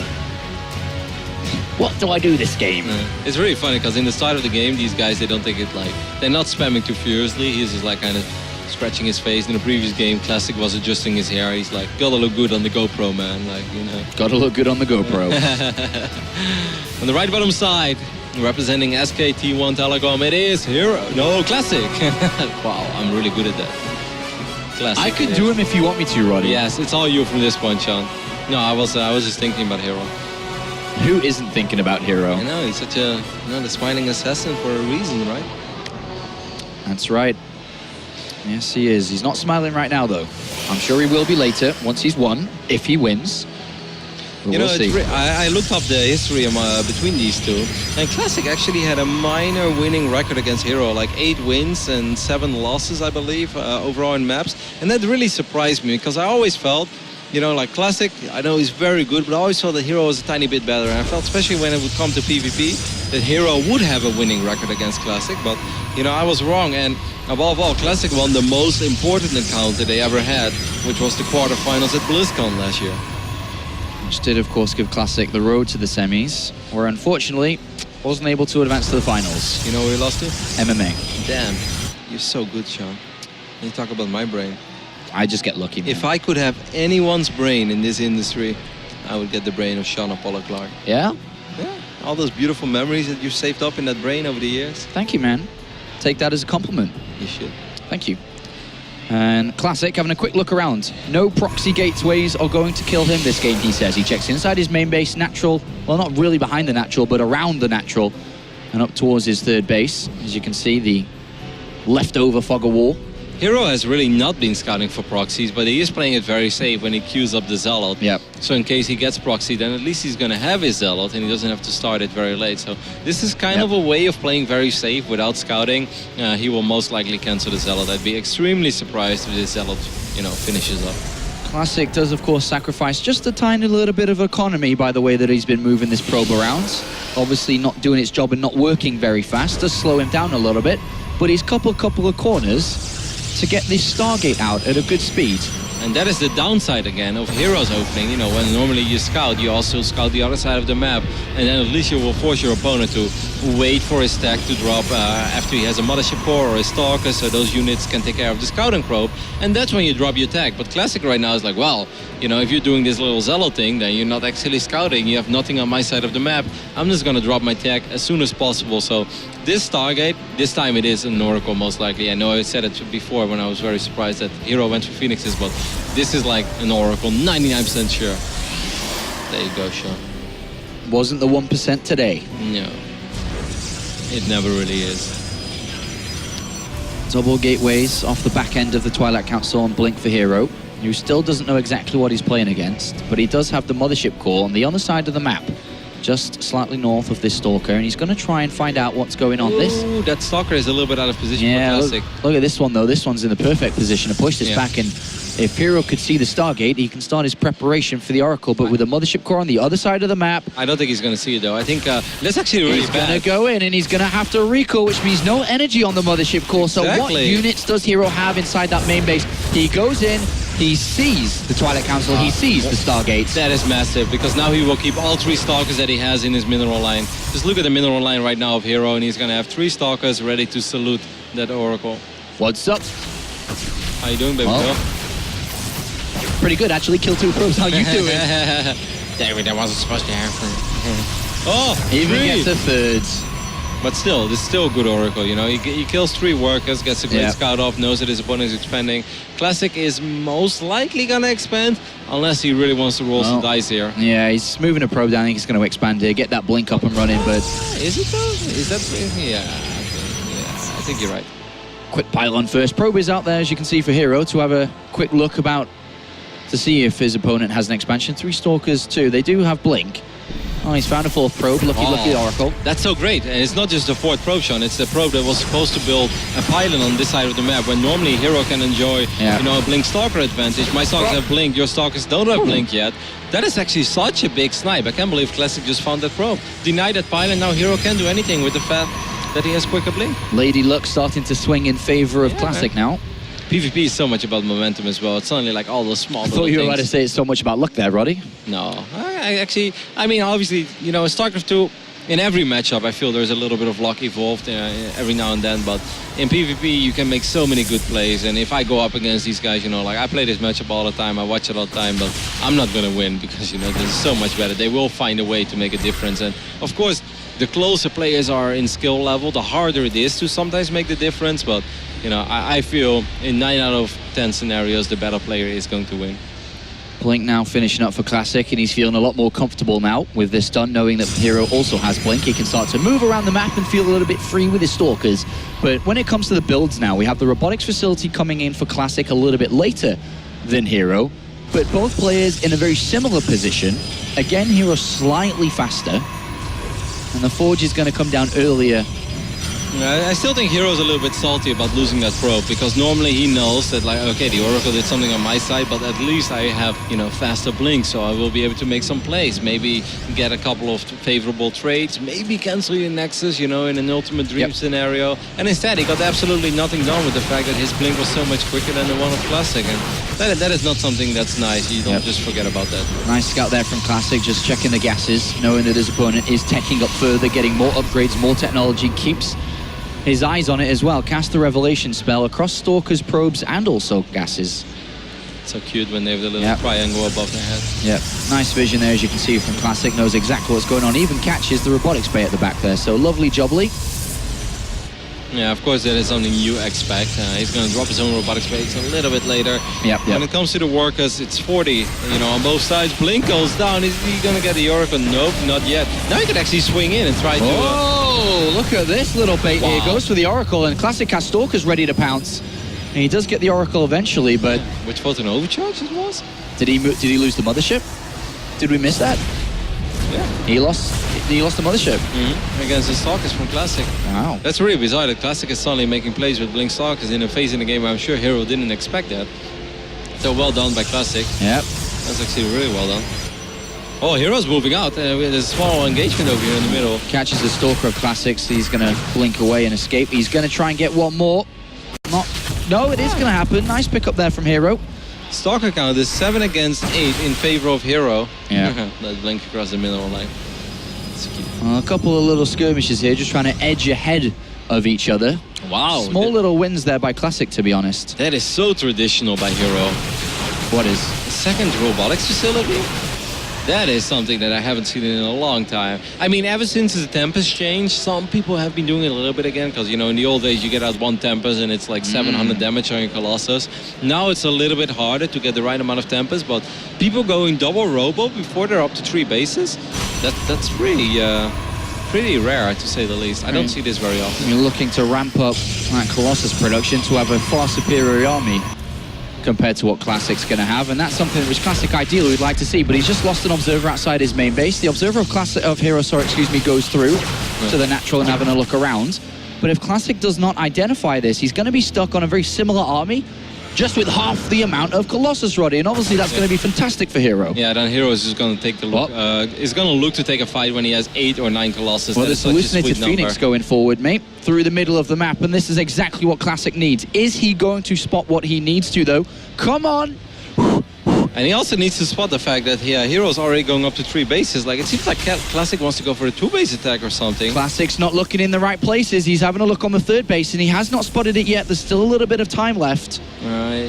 What do I do this game? It's really funny because in the start of the game, these guys, they don't take it like, they're not spamming too furiously. He's just like kind of scratching his face. In the previous game, Classic was adjusting his hair. He's like, gotta look good on the GoPro, man. Like, you know. Gotta look good on the GoPro. On the right bottom side, representing SKT1 Telecom, it is herO. No, Classic. Wow, I'm really good at that. Classic. I could do him if you want me to, Roddy. Yes, it's all you from this point, Sean. No, I was just thinking about herO. Who isn't thinking about herO? I know, he's such a, you know, the smiling assassin for a reason, right? That's right. Yes, he is. He's not smiling right now, though. I'm sure he will be later, once he's won, if he wins. But you know, we'll see. I looked up the history between these two, and Classic actually had a minor winning record against herO, like 8 wins and 7 losses, I believe, overall in maps. And that really surprised me, because I always felt, you know, like Classic, I know he's very good, but I always thought that herO was a tiny bit better. And I felt, especially when it would come to PvP, that herO would have a winning record against Classic. But, you know, I was wrong. And above all, Classic won the most important encounter they ever had, which was the quarterfinals at BlizzCon last year. Which did, of course, give Classic the road to the semis, where unfortunately wasn't able to advance to the finals. You know where he lost to? MMA. Damn, you're so good, Sean. You talk about my brain. I just get lucky, man. If I could have anyone's brain in this industry, I would get the brain of Sean Apollo-Clark. Yeah? Yeah. All those beautiful memories that you've saved up in that brain over the years. Thank you, man. Take that as a compliment. You should. Thank you. And Classic having a quick look around. No proxy gateways are going to kill him this game, he says. He checks inside his main base, natural, well, not really behind the natural, but around the natural, and up towards his third base. As you can see, the leftover fog of war. herO has really not been scouting for proxies, but he is playing it very safe when he queues up the Zealot. Yep. So in case he gets proxy, then at least he's going to have his Zealot and he doesn't have to start it very late. So this is kind of a way of playing very safe without scouting. He will most likely cancel the Zealot. I'd be extremely surprised if this Zealot, you know, finishes up. Classic does, of course, sacrifice just a tiny little bit of economy by the way that he's been moving this probe around. Obviously not doing its job and not working very fast does slow him down a little bit, but he's couple of corners to get this Stargate out at a good speed. And that is the downside again of herO's opening. You know, when normally you scout, you also scout the other side of the map, and then at least you will force your opponent to wait for his tech to drop after he has a Mothership Core or a Stalker, so those units can take care of the scouting probe, and that's when you drop your tech. But Classic right now is like, well, you know, if you're doing this little Zealot thing, then you're not actually scouting, you have nothing on my side of the map, I'm just gonna drop my tech as soon as possible. So this Stargate, this time it is an Oracle most likely. I know I said it before when I was very surprised that herO went for Phoenixes, but this is like an Oracle, 99% sure. There you go, Sean. Wasn't the 1% today. No. It never really is. Double gateways off the back end of the Twilight Council and Blink for herO, who still doesn't know exactly what he's playing against, but he does have the Mothership Core on the other side of the map, just slightly north of this Stalker, and he's going to try and find out what's going on. Ooh, that Stalker is a little bit out of position for Classic. Look at this one, though. This one's in the perfect position to push this back, and if herO could see the Stargate, he can start his preparation for the Oracle, but with a Mothership Core on the other side of the map... I don't think he's going to see it, though. I think that's actually really he's bad. He's going to go in, and he's going to have to recall, which means no energy on the Mothership Core. So what units does herO have inside that main base? He goes in, he sees the Twilight Council, he sees the Stargate. That is massive, because now he will keep all 3 Stalkers that he has in his mineral line. Just look at the mineral line right now of herO, and he's going to have 3 Stalkers ready to salute that Oracle. What's up? How you doing, baby Well, girl? pretty good, actually. Kill 2 probes. How you doing? David, that wasn't supposed to happen. Oh, Even 3! gets a third. But still, this is still a good Oracle, you know. He kills 3 workers, gets a great Yeah. scout off, knows that his opponent is expanding. Classic is most likely gonna expand, unless he really wants to roll some dice here. Yeah, he's moving a probe down. I think he's going to expand here, get that blink up and running, but... Is it though? Is that... Yeah, I think you're right. Quick pylon first. Probe is out there, as you can see, for herO to have a quick look about to see if his opponent has an expansion. 3 Stalkers too. They do have blink. Oh, he's found a 4th probe. Lucky Oracle. That's so great. And it's not just the 4th probe, Sean. It's the probe that was supposed to build a pylon on this side of the map, when normally herO can enjoy, you know, a blink Stalker advantage. My Stalkers have blink, your Stalkers don't have blink yet. That is actually such a big snipe. I can't believe Classic just found that probe. Deny that pylon, now herO can't do anything with the fact that he has quicker blink. Lady Luck starting to swing in favor of Classic now. PvP is so much about momentum as well. It's suddenly like all those small I thought you were about to say it's so much about luck there, Roddy. No, I mean, obviously, you know, StarCraft 2, in every matchup, I feel there's a little bit of luck involved every now and then, but in PvP, you can make so many good plays, and if I go up against these guys, you know, like I play this matchup all the time, I watch it all the time, but I'm not going to win because, you know, this is so much better. They will find a way to make a difference, and of course, the closer players are in skill level, the harder it is to sometimes make the difference, but, you know, I feel in 9 out of 10 scenarios, the better player is going to win. Blink now finishing up for Classic, and he's feeling a lot more comfortable now with this done, knowing that herO also has blink. He can start to move around the map and feel a little bit free with his Stalkers. But when it comes to the builds now, we have the robotics facility coming in for Classic a little bit later than herO, but both players in a very similar position. Again, herO slightly faster, and the Forge is going to come down earlier. I still think herO's a little bit salty about losing that probe, because normally he knows that, like, okay, the Oracle did something on my side, but at least I have, you know, faster blink, so I will be able to make some plays, maybe get a couple of favorable trades, maybe cancel your Nexus, you know, in an ultimate dream scenario. And instead, he got absolutely nothing done with the fact that his blink was so much quicker than the one of Classic, and that is not something that's nice. You don't just forget about that. Nice scout there from Classic, just checking the gases, knowing that his opponent is teching up further, getting more upgrades, more technology, keeps his eyes on it as well. Cast the Revelation spell across Stalkers, probes, and also gases. So cute when they have the little triangle above their head. Yep, nice vision there, as you can see from Classic. Knows exactly what's going on. Even catches the robotics bay at the back there. So lovely jubbly. Yeah, of course, that is something you expect. He's going to drop his own robotics base a little bit later. When it comes to the workers, it's 40, you know, on both sides. Blink goes down. Is he going to get the Oracle? Nope, not yet. Now he could actually swing in and try to... Oh, look at this little bait here. Goes for the Oracle, and Classic has Stalkers ready to pounce. And he does get the Oracle eventually, but... Which was an overcharge it was? Did he lose the mothership? Did we miss that? Yeah. He lost the mothership. Against the Stalkers from Classic. Wow. That's really bizarre that Classic is suddenly making plays with Blink Stalkers in a phase in the game where I'm sure herO didn't expect that. So well done by Classic. Yep. That's actually really well done. Oh, herO's moving out. There's a small engagement over here in the middle. Catches the Stalker of Classics. He's going to blink away and escape. He's going to try and get one more. No, it is going to happen. Nice pick up there from herO. Stalker count is 7 against 8 in favor of herO. Yeah. That blink across the middle line. A couple of little skirmishes here, just trying to edge ahead of each other. Wow. Small little wins there by Classic, to be honest. That is so traditional by herO. What is? The second robotics facility? That is something that I haven't seen in a long time. I mean, ever since the Tempest changed, some people have been doing it a little bit again, because, you know, in the old days, you get out one Tempest and it's like 700 damage on your Colossus. Now it's a little bit harder to get the right amount of Tempest, but people going double Robo before they're up to 3 bases, that's really pretty rare, to say the least. I don't see this very often. You're looking to ramp up that Colossus production to have a far superior army compared to what Classic's going to have, and that's something which Classic ideally would like to see, but he's just lost an Observer outside his main base. The Observer of herO, goes through to the natural and having a look around, but if Classic does not identify this, he's going to be stuck on a very similar army, just with half the amount of Colossus, Roddy, and obviously that's going to be fantastic for herO. Yeah, then herO is just going to take the look. Is going to look to take a fight when he has 8 or 9 Colossus. Well, this hallucinated Phoenix going forward, mate, through the middle of the map, and this is exactly what Classic needs. Is he going to spot what he needs to, though? Come on! And he also needs to spot the fact that herO's already going up to 3 bases. Like, it seems like Classic wants to go for a 2-base attack or something. Classic's not looking in the right places. He's having a look on the 3rd base, and he has not spotted it yet. There's still a little bit of time left.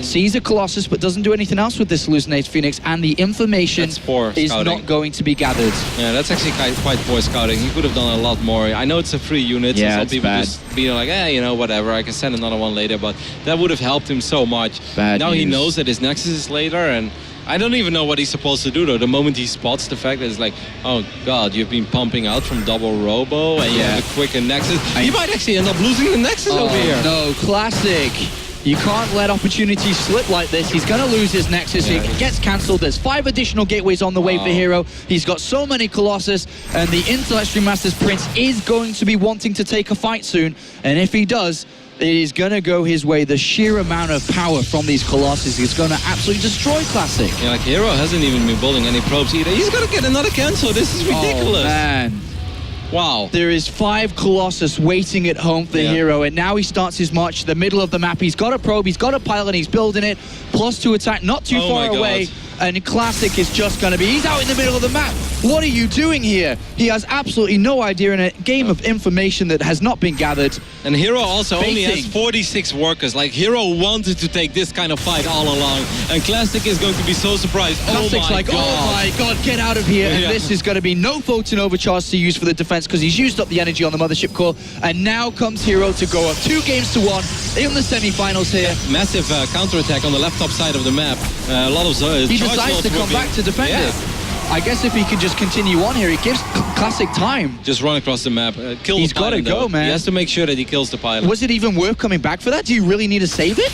Sees a Colossus, but doesn't do anything else with this hallucinated Phoenix, and the information is not going to be gathered. Yeah, that's actually quite poor scouting. He could have done a lot more. I know it's a free unit, so some people just be like, you know, whatever, I can send another one later, but that would have helped him so much. Now he knows that his Nexus is later, and I don't even know what he's supposed to do, though. The moment he spots the fact that it's like, oh god, you've been pumping out from double robo, and you have a quicker Nexus, he might actually end up losing the Nexus over here. No, Classic. You can't let opportunities slip like this. He's going to lose his Nexus. It gets cancelled. There's 5 additional gateways on the way for herO. He's got so many Colossus, and the Intellect Stream Masters Prince is going to be wanting to take a fight soon. And if he does, it is going to go his way. The sheer amount of power from these Colossus is going to absolutely destroy Classic. Yeah, like herO hasn't even been building any probes either. He's going to get another cancel. This is ridiculous. Oh, man. Wow. There is 5 Colossus waiting at home for herO, and now he starts his march to the middle of the map. He's got a probe, he's got a pilot, he's building it. +2 attack, not too far away. And Classic is just going to be... He's out in the middle of the map. What are you doing here? He has absolutely no idea in a game of information that has not been gathered. And herO also only has 46 workers. Like, herO wanted to take this kind of fight all along. And Classic is going to be so surprised. Classic's like, oh my god, get out of here. And this is going to be no photon overcharge to use for the defense because he's used up the energy on the Mothership core. And now comes herO to go up 2 games to 1 in the semifinals here. Massive counterattack on the left top side of the map. A lot of he decides to come back to defend it. I guess if he can just continue on here, it gives Classic time. Just run across the map. He's got to go, man. He has to make sure that he kills the pilot. Was it even worth coming back for that? Do you really need to save it?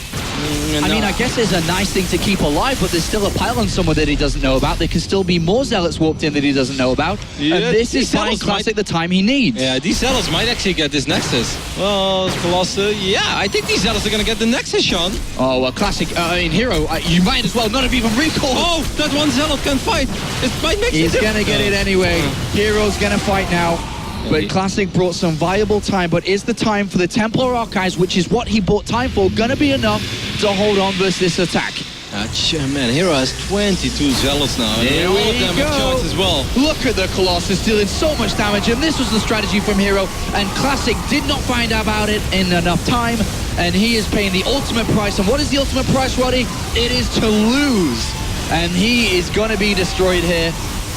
I mean, I guess it's a nice thing to keep alive, but there's still a pylon somewhere that he doesn't know about. There can still be more Zealots warped in that he doesn't know about. Yeah, and this is buying Classic the time he needs. Yeah, these Zealots might actually get this Nexus. Well, Colossus, I think these Zealots are going to get the Nexus, Sean. Oh, well, Classic, in herO, you might as well not have even recalled. Oh, that one Zealot can fight. It might make He's going to get it anyway. herO's going to fight now. But Classic brought some viable time, but is the time for the Templar Archives, which is what he bought time for, going to be enough to hold on versus this attack? Man, herO has 22 Zealots now, and all of them have charged as well. Look at the Colossus dealing so much damage, and this was the strategy from herO, and Classic did not find out about it in enough time, and he is paying the ultimate price. And what is the ultimate price, Roddy? It is to lose, and he is going to be destroyed here,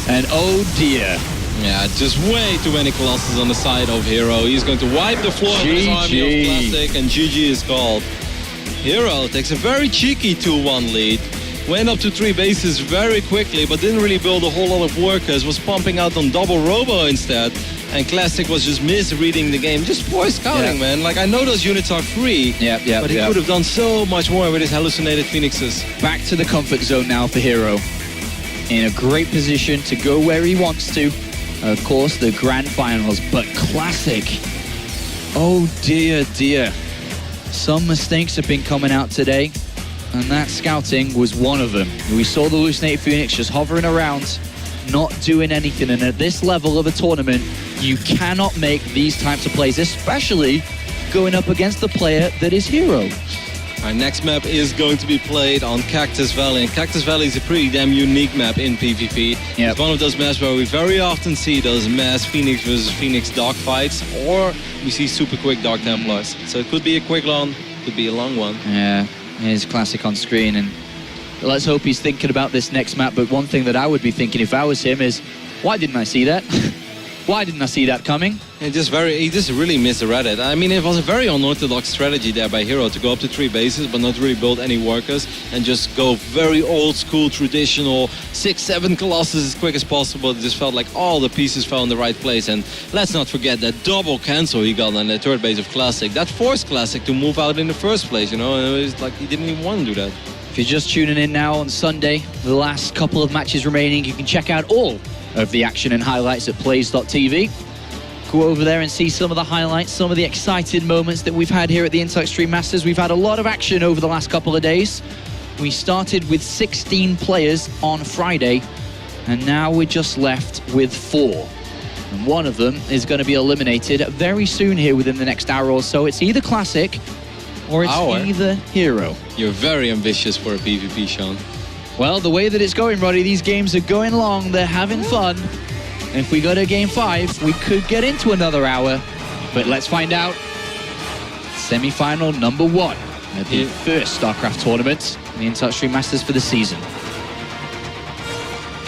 and oh dear. Yeah, just way too many Colossus on the side of herO. He's going to wipe the floor with his army of Classic, and GG is called. herO takes a very cheeky 2-1 lead. Went up to 3 bases very quickly, but didn't really build a whole lot of workers. Was pumping out on double robo instead. And Classic was just misreading the game. Just poor scouting, man. Like, I know those units are free, but he could have done so much more with his hallucinated Phoenixes. Back to the comfort zone now for herO. In a great position to go where he wants to. Of course, the grand finals, but Classic. Oh dear, dear. Some mistakes have been coming out today, and that scouting was one of them. We saw the hallucinated Phoenix just hovering around, not doing anything, and at this level of a tournament, you cannot make these types of plays, especially going up against the player that is herO. Our next map is going to be played on Cactus Valley, and Cactus Valley is a pretty damn unique map in PvP. It's one of those maps where we very often see those mass Phoenix versus Phoenix dogfights, or we see super quick Dark Templars. So it could be a quick one, could be a long one. Yeah, here's Classic on screen, and let's hope he's thinking about this next map. But one thing that I would be thinking if I was him is, why didn't I see that? Why didn't I see that coming? He just really misread it. I mean, it was a very unorthodox strategy there by herO to go up to 3 bases but not really build any workers and just go very old school, traditional 6-7 Colossus as quick as possible. It just felt like all the pieces fell in the right place. And let's not forget that double cancel he got on the 3rd base of Classic. That forced Classic to move out in the first place, you know, and it was like he didn't even want to do that. If you're just tuning in now on Sunday, the last couple of matches remaining, you can check out all of the action and highlights at plays.tv. Go over there and see some of the highlights, some of the exciting moments that we've had here at the Intellect Stream Masters. We've had a lot of action over the last couple of days. We started with 16 players on Friday, and now we're just left with 4. And one of them is going to be eliminated very soon here within the next hour or so. It's either Classic or it's either herO. You're very ambitious for a PvP, Sean. Well, the way that it's going, Roddy, these games are going long. They're having fun. If we go to Game 5, we could get into another hour. But let's find out. Semi-final number 1 at the first StarCraft tournament in the Intel Masters for the season.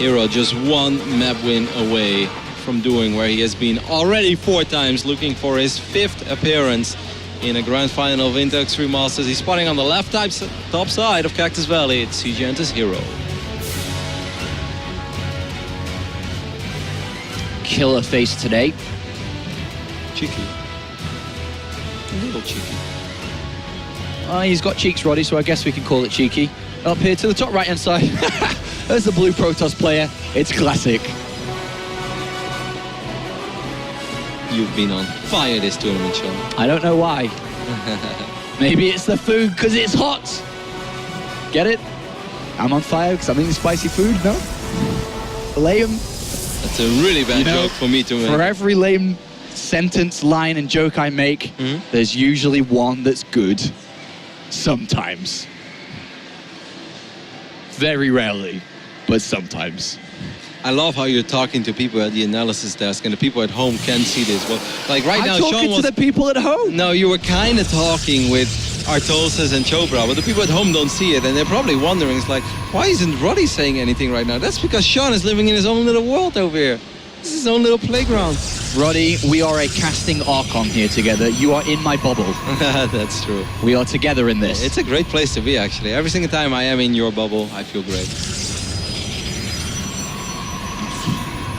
herO just one map win away from doing where he has been already 4 times, looking for his 5th appearance in a grand final of Intel Extreme Masters. He's spotting on the left top side of Cactus Valley. It's Sygentis herO. Killer face today. Cheeky. A little cheeky. He's got cheeks, Roddy, so I guess we can call it cheeky. Up here to the top right-hand side. There's the blue Protoss player. It's classic. You've been on fire this tournament, Sean. I don't know why. Maybe it's the food, because it's hot. Get it? I'm on fire because I'm eating spicy food? No? Lame. That's a really bad joke for me to make. For every lame sentence, line, and joke I make, there's usually one that's good. Sometimes. Very rarely, but sometimes. I love how you're talking to people at the analysis desk, and the people at home can't see this. Well, like right now, I'm talking to the people at home. No, you were kind of talking with Artoses and Chobra, but the people at home don't see it, and they're probably wondering, it's like, why isn't Roddy saying anything right now? That's because Sean is living in his own little world over here. This is his own little playground. Roddy, we are a casting Archon here together. You are in my bubble. That's true. We are together in this. It's a great place to be, actually. Every single time I am in your bubble, I feel great.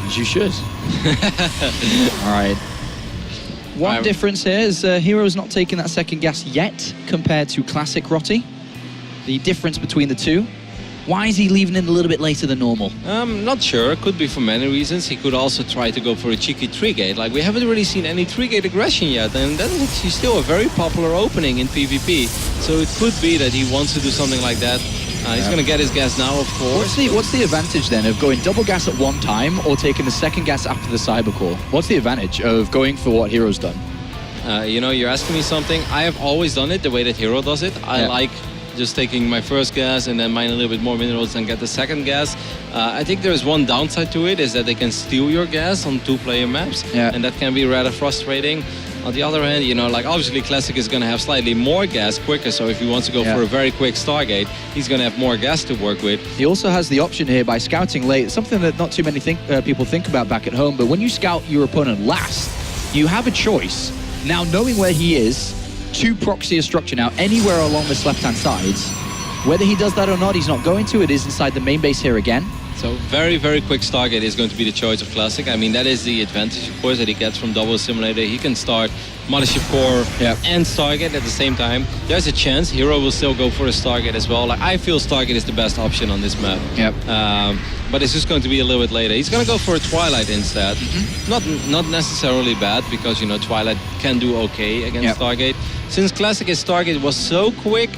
As you should. All right. One difference here is herO's not taking that second gas yet compared to Classic Roddy. The difference between the two. Why is he leaving it a little bit later than normal? Not sure. Could be for many reasons. He could also try to go for a cheeky 3-gate. Like, we haven't really seen any 3-gate aggression yet, and that is actually still a very popular opening in PvP. So it could be that he wants to do something like that. He's going to get his gas now, of course. What's the advantage then of going double gas at one time or taking the second gas after the cyber core? What's the advantage of going for what herO's done? You know, you're asking me something. I have always done it the way that herO does it. I like just taking my first gas and then mine a little bit more minerals and get the second gas. I think there's one downside to it, is that they can steal your gas on 2-player maps, and that can be rather frustrating. On the other hand, you know, like obviously Classic is going to have slightly more gas quicker, so if he wants to go for a very quick Stargate, he's going to have more gas to work with. He also has the option here by scouting late, something that not too many people think about back at home, but when you scout your opponent last, you have a choice. Now, knowing where he is, to proxy a structure now anywhere along this left-hand side. Whether he does that or not, he's not going to. It is inside the main base here again. So very, very quick Stargate is going to be the choice of Classic. I mean, that is the advantage, of course, that he gets from Double Simulator. He can start Mothership Core and Stargate at the same time. There's a chance herO will still go for a Stargate as well. Like, I feel Stargate is the best option on this map. But it's just going to be a little bit later. He's going to go for a Twilight instead. Not necessarily bad, because, you know, Twilight can do okay against Stargate. Since Classic Stargate was so quick,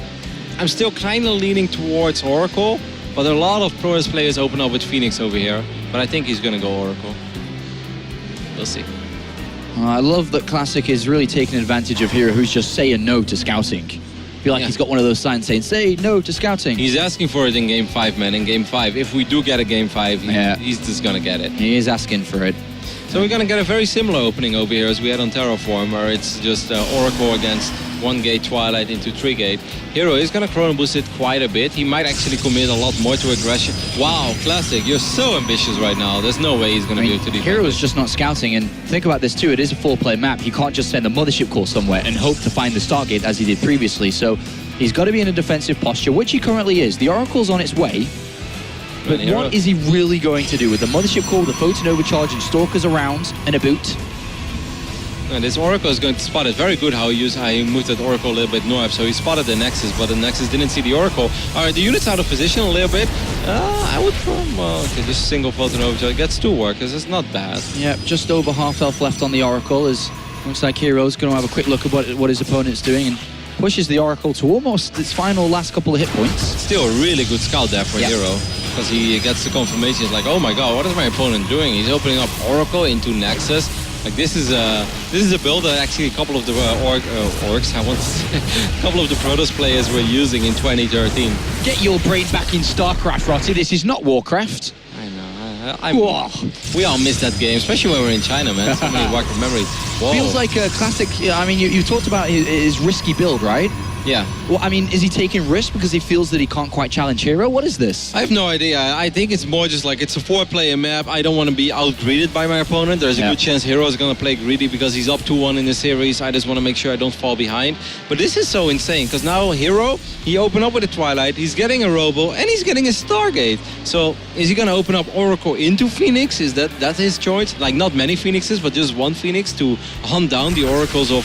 I'm still kind of leaning towards Oracle. But a lot of Protoss players open up with Phoenix over here. But I think he's going to go Oracle. We'll see. I love that Classic is really taking advantage of herO, who's just saying no to scouting. I feel like he's got one of those signs saying, say no to scouting. He's asking for it in Game 5, man. In Game 5, if we do get a Game 5, he's just going to get it. He is asking for it. So we're going to get a very similar opening over here as we had on Terraform, where it's just Oracle against 1-gate Twilight into 3-gate. herO is going to chrono boost it quite a bit. He might actually commit a lot more to aggression. Wow, Classic, you're so ambitious right now. There's no way he's going to be able to defend. herO is just not scouting, and think about this too. It is a 4-player map. He can't just send the Mothership Core somewhere and hope to find the Stargate as he did previously. So he's got to be in a defensive posture, which he currently is. The Oracle's on its way. But what is he really going to do with the Mothership Core, the Photon Overcharge, and Stalkers around, and a boot? And this Oracle is going to spot it. Very good how he moved that Oracle a little bit north. So he spotted the Nexus, but the Nexus didn't see the Oracle. All right, the unit's out of position a little bit. I would throw him, okay, just single Photon Overcharge. Gets 2 workers, it's not bad. Yeah, just over half health left on the Oracle. As looks like herO's going to have a quick look at what his opponent's doing, and pushes the Oracle to almost its final last couple of hit points. Still a really good scout there for herO, because he gets the confirmation. It's like, oh my god, what is my opponent doing? He's opening up Oracle into Nexus. Like this is a build that actually a couple of the orcs, I want to say, a couple of the Protoss players were using in 2013. Get your brain back in StarCraft, Rotty. This is not Warcraft. I know. We all miss that game, especially when we're in China, man. So many wild memories. Whoa. Feels like a classic. I mean, you talked about his risky build, right? Yeah. Well, I mean, is he taking risks because he feels that he can't quite challenge herO? What is this? I have no idea. I think it's more just like it's a 4-player map. I don't want to be out-greeded by my opponent. There's a good chance herO is going to play greedy because he's up 2-1 in the series. I just want to make sure I don't fall behind. But this is so insane because now herO, he opened up with a Twilight, he's getting a Robo, and he's getting a Stargate. So is he going to open up Oracle into Phoenix? Is that's his choice? Like not many Phoenixes, but just one Phoenix to hunt down the Oracles of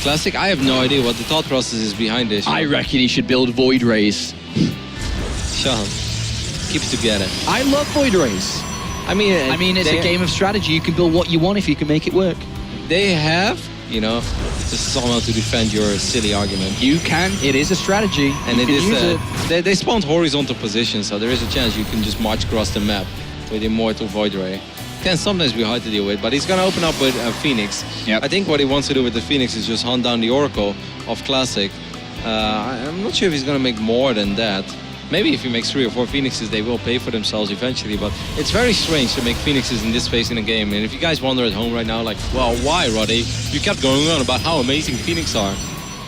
Classic? I have no idea what the thought process is behind this. I reckon he should build Void Rays. Sean, keep it together. I love Void Rays. I mean, it's a game of strategy. You can build what you want if you can make it work. They have, you know, just somehow to defend your silly argument. You can. It is a strategy, and it is. They spawned horizontal positions, so there is a chance you can just march across the map with Immortal Void Ray. Can sometimes be hard to deal with, but he's gonna open up with a Phoenix. Yep. I think what he wants to do with the Phoenix is just hunt down the Oracle of Classic. I'm not sure if he's gonna make more than that. Maybe if he makes 3 or 4 Phoenixes, they will pay for themselves eventually, but it's very strange to make Phoenixes in this phase in a game. And if you guys wonder at home right now, like, well, why, Roddy? You kept going on about how amazing Phoenix are.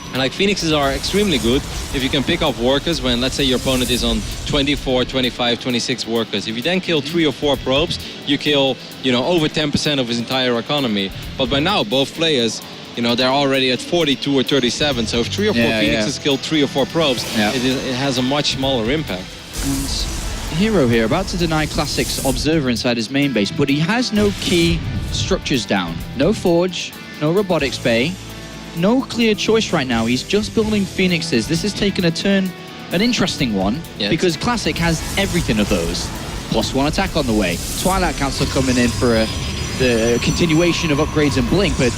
And like Phoenixes are extremely good if you can pick off workers when, let's say, your opponent is on 24, 25, 26 workers. If you then kill 3 or 4 probes, you kill, you know, over 10% of his entire economy. But by now, both players, you know, they're already at 42 or 37. So if 3 or 4 Phoenixes kill 3 or 4 probes, it has a much smaller impact. And herO here, about to deny Classic's Observer inside his main base, but he has no key structures down. No Forge, no Robotics Bay. No clear choice right now. He's just building Phoenixes. This has taken a turn, an interesting one, because Classic has everything of those. +1 attack on the way. Twilight Council coming in for the continuation of upgrades and Blink, but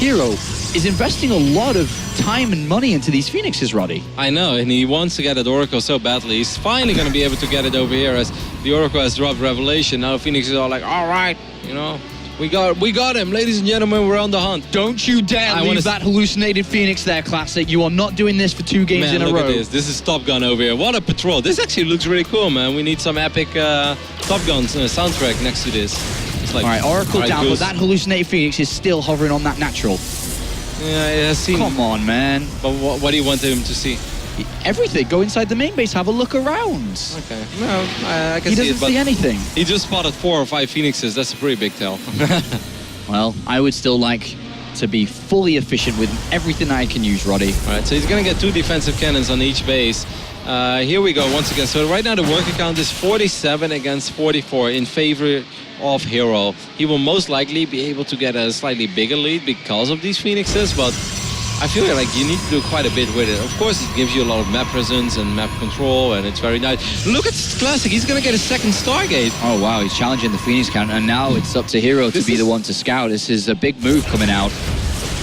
herO is investing a lot of time and money into these Phoenixes, Roddy. I know, and he wants to get at Oracle so badly. He's finally going to be able to get it over here as the Oracle has dropped Revelation. Now Phoenixes are like, all right, you know, we got him, ladies and gentlemen, we're on the hunt. Don't you dare leave that hallucinated Phoenix there, Classic. You are not doing this for 2 games in a row. Look at this is Top Gun over here. What a patrol. This actually looks really cool, man. We need some epic Top Gun soundtrack next to this. It's like, all right, Oracle down, but that hallucinated Phoenix is still hovering on that natural. Yeah, it has seen... Come on, man. But what do you want him to see? Everything. Go inside the main base, have a look around. Okay. No, I can see it. He doesn't see anything. He just spotted 4 or 5 Phoenixes. That's a pretty big tell. Well, I would still like to be fully efficient with everything I can use, Roddy. All right, so he's going to get 2 defensive cannons on each base. Here we go once again. So right now the worker count is 47 against 44 in favor of herO. He will most likely be able to get a slightly bigger lead because of these Phoenixes, but I feel like you need to do quite a bit with it. Of course, it gives you a lot of map presence and map control, and it's very nice. Look at Classic. He's going to get a 2nd Stargate. Oh, wow. He's challenging the Phoenix count, and now it's up to herO to be the one to scout. This is a big move coming out.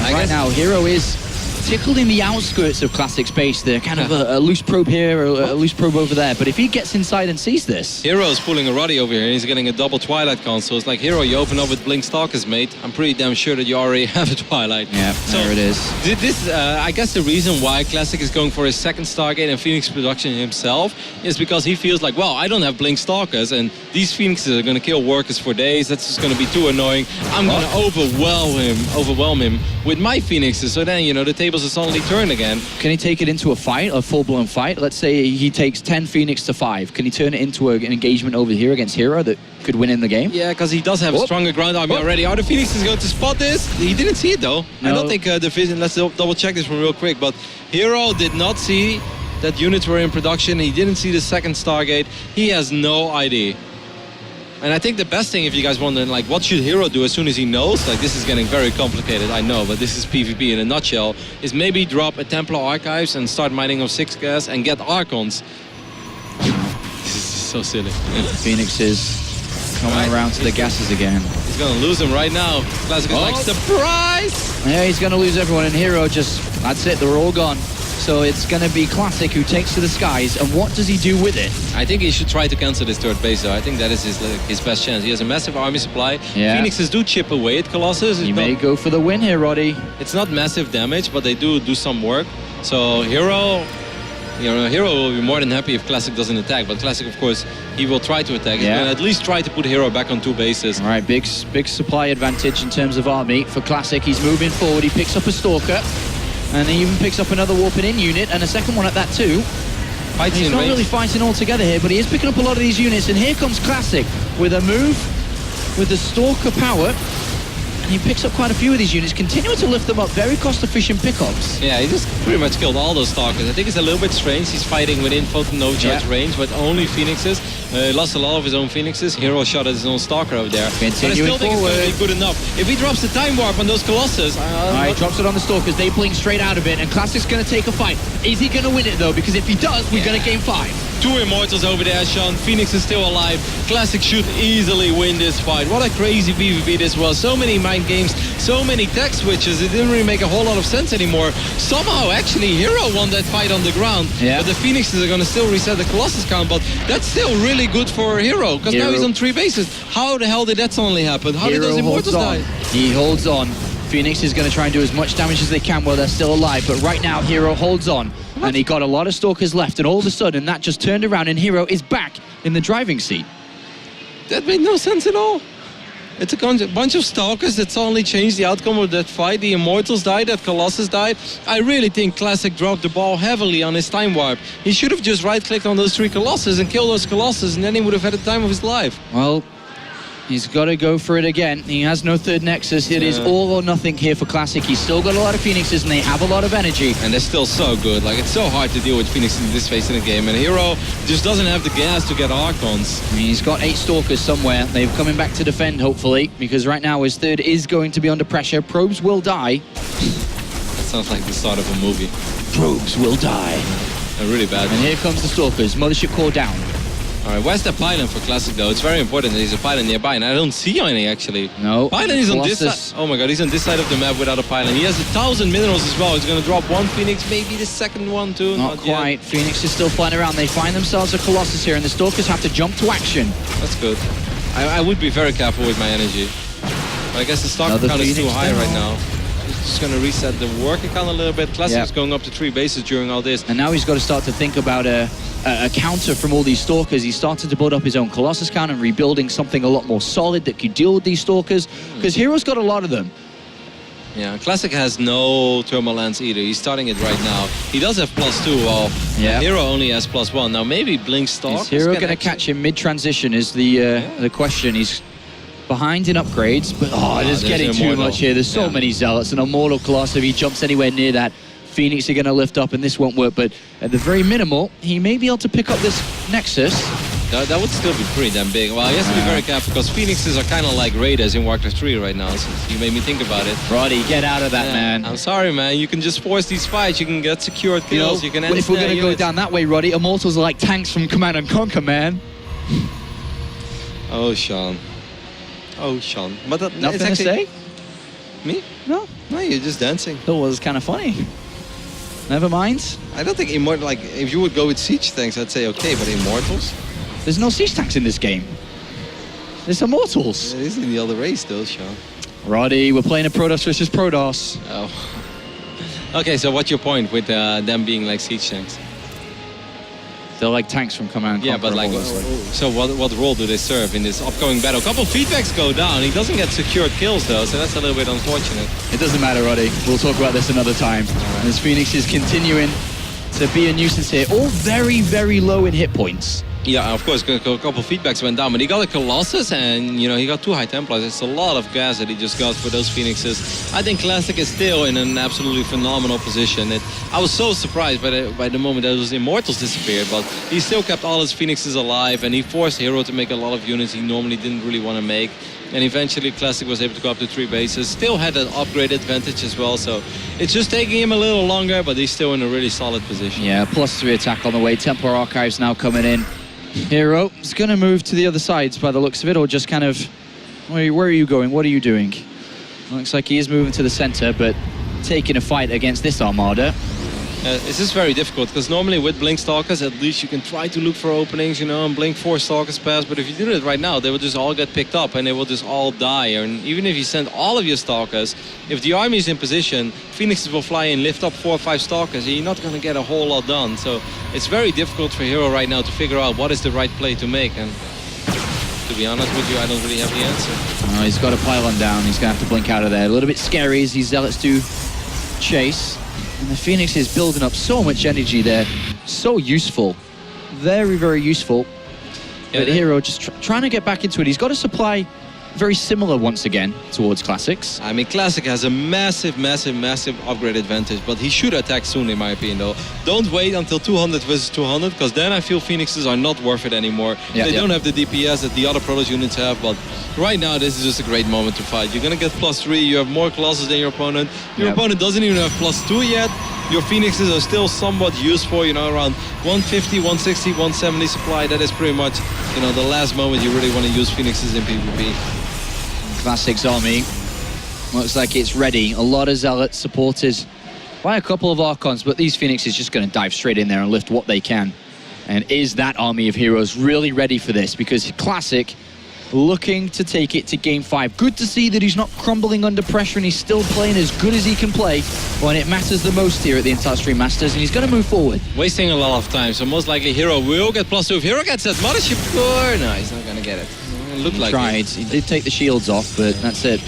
Right now, herO is tickled in the outskirts of Classic space. They're kind of a loose probe here, or a loose probe over there. But if he gets inside and sees this... herO's pulling a Roddy over here, and he's getting a double Twilight console. It's like, herO, you open up with Blink Stalkers, mate. I'm pretty damn sure that you already have a Twilight. Yeah, so there it is. This, I guess the reason why Classic is going for his 2nd Stargate and Phoenix production himself is because he feels like, well, I don't have Blink Stalkers, and these Phoenixes are going to kill workers for days. That's just going to be too annoying. I'm going to overwhelm him with my Phoenixes. So then, you know, the tables are suddenly turned again. Can he take it into a fight, a full-blown fight? Let's say he takes 10 Phoenix to 5. Can he turn it into an engagement over here against herO that could win in the game? Yeah, because he does have a stronger ground army already. Are the Phoenixes going to spot this? He didn't see it, though. No. I don't think the vision... Let's double-check this one real quick. But herO did not see that units were in production. He didn't see the 2nd Stargate. He has no idea. And I think the best thing, if you guys wonder, like, what should herO do as soon as he knows? Like, this is getting very complicated, I know, but this is PvP in a nutshell. Is maybe drop a Templar Archives and start mining of 6 gas and get Archons. This is so silly. Phoenix is coming around to the gases again. He's going to lose them right now. Classic is like, surprise! Yeah, he's going to lose everyone, and herO just, that's it, they're all gone. So it's going to be Classic who takes to the skies, and what does he do with it? I think he should try to cancel this third base, though. I think that is his best chance. He has a massive army supply. Yeah. Phoenixes do chip away at Colossus. He may go for the win here, Roddy. It's not massive damage, but they do some work. So herO, herO will be more than happy if Classic doesn't attack. But Classic, of course, he will try to attack. He's going to at least try to put herO back on 2 bases. All right, big supply advantage in terms of army for Classic. He's moving forward. He picks up a Stalker. And he even picks up another warping in unit and a second one at that too. He's not really fighting all together here, but he is picking up a lot of these units. And here comes Classic with a move with the Stalker power. And he picks up quite a few of these units, continuing to lift them up. Very cost-efficient pickups. Yeah, he just pretty much killed all those Stalkers. I think it's a little bit strange. He's fighting within photon no charge range, but only Phoenixes. He lost a lot of his own Phoenixes. herO shot at his own Stalker over there. But I still think it's going to be good enough. If he drops the Time Warp on those Colossus... Alright, drops it on the Stalkers. They blink straight out of it, and Classic's going to take a fight. Is he going to win it, though? Because if he does, we're going to game 5. 2 Immortals over there, Sean. Phoenix is still alive. Classic should easily win this fight. What a crazy PvP this was. So many mind games, so many tech switches. It didn't really make a whole lot of sense anymore. Somehow, actually, herO won that fight on the ground. Yeah. But the Phoenixes are going to still reset the Colossus count. But that's still really good for herO, because now he's on 3 bases. How the hell did that suddenly happen? How did those Immortals die? He holds on. Phoenix is going to try and do as much damage as they can while they're still alive. But right now, herO holds on. And he got a lot of Stalkers left. And all of a sudden, that just turned around and herO is back in the driving seat. That made no sense at all. It's a bunch of Stalkers that suddenly changed the outcome of that fight. The Immortals died, that Colossus died. I really think Classic dropped the ball heavily on his Time Warp. He should have just right-clicked on those 3 Colossus and killed those Colossus, and then he would have had the time of his life. Well, he's got to go for it again. He has no third Nexus. It is all or nothing here for Classic. He's still got a lot of Phoenixes, and they have a lot of energy. And they're still so good. Like, it's so hard to deal with Phoenix in this phase in the game. And herO just doesn't have the gas to get Archons. I mean, he's got 8 Stalkers somewhere. They're coming back to defend, hopefully, because right now his third is going to be under pressure. Probes will die. That sounds like the start of a movie. Probes will die. Really bad. And here comes the Stalkers. Mothership core down. All right, where's the pylon for Classic, though? It's very important that there's a pylon nearby, and I don't see any, actually. No. Pylon is on this side. Oh my god, he's on this side of the map without a pylon. He has 1,000 minerals as well. He's going to drop 1 Phoenix, maybe the second one, too. Not quite. Yet. Phoenix is still flying around. They find themselves a Colossus here, and the Stalkers have to jump to action. That's good. I would be very careful with my energy. But I guess the stock count is too high right now. He's just going to reset the working count a little bit. Classic is going up to 3 bases during all this. And now he's got to start to think about a counter from all these Stalkers. He's started to build up his own Colossus count and rebuilding something a lot more solid that could deal with these Stalkers. Because herO's got a lot of them. Yeah, Classic has no Thermal Lance either. He's starting it right now. He does have +2, while herO only has +1. Now maybe Blink Stalk. Is herO going to catch him mid-transition is the question. He's behind in upgrades, but it is getting too much here. There's so many Zealots. An Immortal Colossus, if he jumps anywhere near that, Phoenix are going to lift up and this won't work. But at the very minimal, he may be able to pick up this Nexus. That would still be pretty damn big. Well, he has to be very careful because Phoenixes are kind of like Raiders in Warcraft 3 right now. So you made me think about it. Roddy, get out of that, man. I'm sorry, man. You can just force these fights. You can get secured kills. You can if we're going to go down that way, Roddy, Immortals are like tanks from Command and Conquer, man. Oh, Sean. Oh, Sean. But nothing to say? Me? No. No, you're just dancing. That was kind of funny. Never mind. I don't think Immortal, like, if you would go with Siege tanks, I'd say okay, but Immortals? There's no Siege tanks in this game. There's Immortals. It is in the other race, though, Sean. Roddy, we're playing a Protoss versus Protoss. Oh. Okay, so what's your point with them being like Siege tanks? They're like tanks from Command and Conquer. Yeah, but like, so what role do they serve in this upcoming battle? A couple feedbacks go down. He doesn't get secured kills, though, so that's a little bit unfortunate. It doesn't matter, Roddy. We'll talk about this another time. Right. As Phoenix is continuing to be a nuisance here. All very, very low in hit points. Yeah, of course, a couple feedbacks went down, but he got a Colossus and, you know, he got 2 High Templars. It's a lot of gas that he just got for those Phoenixes. I think Classic is still in an absolutely phenomenal position. I was so surprised by the moment that those Immortals disappeared, but he still kept all his Phoenixes alive, and he forced herO to make a lot of units he normally didn't really want to make. And eventually Classic was able to go up to 3 bases. Still had an upgrade advantage as well, so it's just taking him a little longer, but he's still in a really solid position. Yeah, +3 attack on the way. Templar Archives now coming in. herO is going to move to the other sides by the looks of it, or just kind of... Where are you going? What are you doing? Looks like he is moving to the center, but taking a fight against this Armada. It's just very difficult because normally with Blink Stalkers, at least you can try to look for openings, you know, and Blink 4 Stalkers pass. But if you do it right now, they will just all get picked up and they will just all die. And even if you send all of your Stalkers, if the army is in position, Phoenixes will fly in, lift up 4 or 5 Stalkers, and you're not going to get a whole lot done. So it's very difficult for herO right now to figure out what is the right play to make. And to be honest with you, I don't really have the answer. He's got a pylon down. He's going to have to blink out of there. A little bit scary as these Zealots do chase. And the Phoenix is building up so much energy there. So useful. Very, very useful. Yeah, but herO just trying to get back into it. He's got a supply very similar once again towards Classics. I mean, Classic has a massive, massive, massive upgrade advantage, but he should attack soon, in my opinion, though. Don't wait until 200 versus 200, because then I feel Phoenixes are not worth it anymore. They don't have the DPS that the other Protoss units have, but right now, this is just a great moment to fight. You're going to get +3, you have more Colossus than your opponent. Your opponent doesn't even have +2 yet. Your Phoenixes are still somewhat useful, you know, around 150, 160, 170 supply. That is pretty much, you know, the last moment you really want to use Phoenixes in PvP. Classics army looks like it's ready. A lot of Zealots supported by a couple of Archons, but these Phoenixes just going to dive straight in there and lift what they can. And is that army of heroes really ready for this? Because Classic looking to take it to game 5. Good to see that he's not crumbling under pressure and he's still playing as good as he can play when it matters the most here at the Intel Extreme Masters, and he's going to move forward. Wasting a lot of time, so most likely herO will get +2. If herO gets that Mothership Core, no, he's not going to get it. It looked like tried. He did take the shields off, but that's it.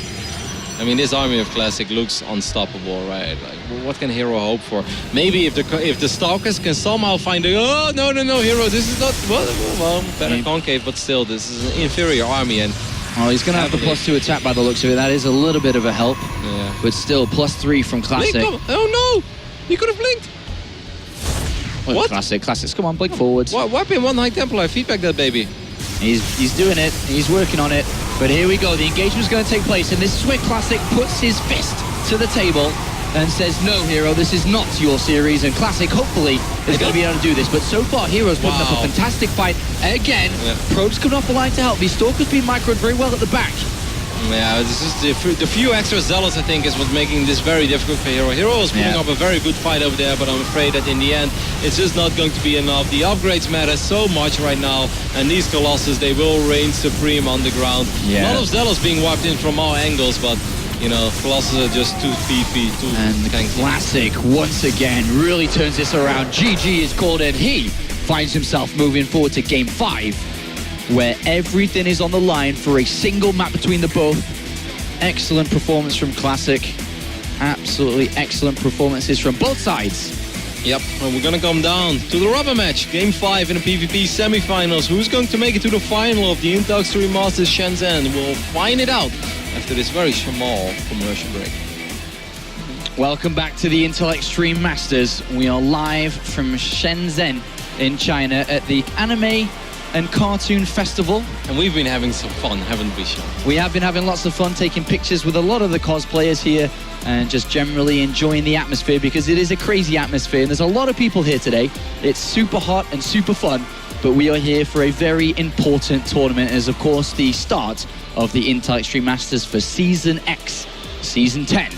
I mean, this army of Classic looks unstoppable, right? Like, what can herO hope for? Maybe if the Stalkers can somehow find a... Oh, no, herO, this is not... Well, better concave, but still, this is an inferior army, and... Oh, he's going to have the +2 attack by the looks of it. That is a little bit of a help. Yeah. But still, +3 from Classic. Blink, oh, no! He could have blinked! What? Classics, come on, blink forwards. Wipe in 1 High Templar, feedback that baby. He's doing it, he's working on it. But here we go, the engagement's going to take place, and this is where Classic puts his fist to the table and says, no, herO, this is not your series, and Classic, hopefully, is going to be able to do this. But so far, herO's putting up a fantastic fight. Again, probes coming off the line to help. These Stalkers being microed very well at the back. Yeah, this is the few extra Zealots, I think, is what's making this very difficult for herO. herO is putting up a very good fight over there, but I'm afraid that in the end, it's just not going to be enough. The upgrades matter so much right now, and these Colossus, they will reign supreme on the ground. A lot of Zealots being wiped in from all angles, but, you know, Colossus are just too beefy, too tanky. Classic, once again, really turns this around. GG is called, and he finds himself moving forward to game 5. Where everything is on the line for a single map between the both. Excellent performance from Classic. Absolutely excellent performances from both sides. Yep, and we're gonna come down to the rubber match. Game 5 in the PvP semifinals. Who's going to make it to the final of the Intel Extreme Masters Shenzhen? We'll find it out after this very small commercial break. Welcome back to the Intel Extreme Masters. We are live from Shenzhen in China at the Anime and Cartoon Festival. And we've been having some fun, haven't we, Sean? We have been having lots of fun taking pictures with a lot of the cosplayers here and just generally enjoying the atmosphere, because it is a crazy atmosphere and there's a lot of people here today. It's super hot and super fun, but we are here for a very important tournament as, of course, the start of the Intel Extreme Masters for Season X, Season 10.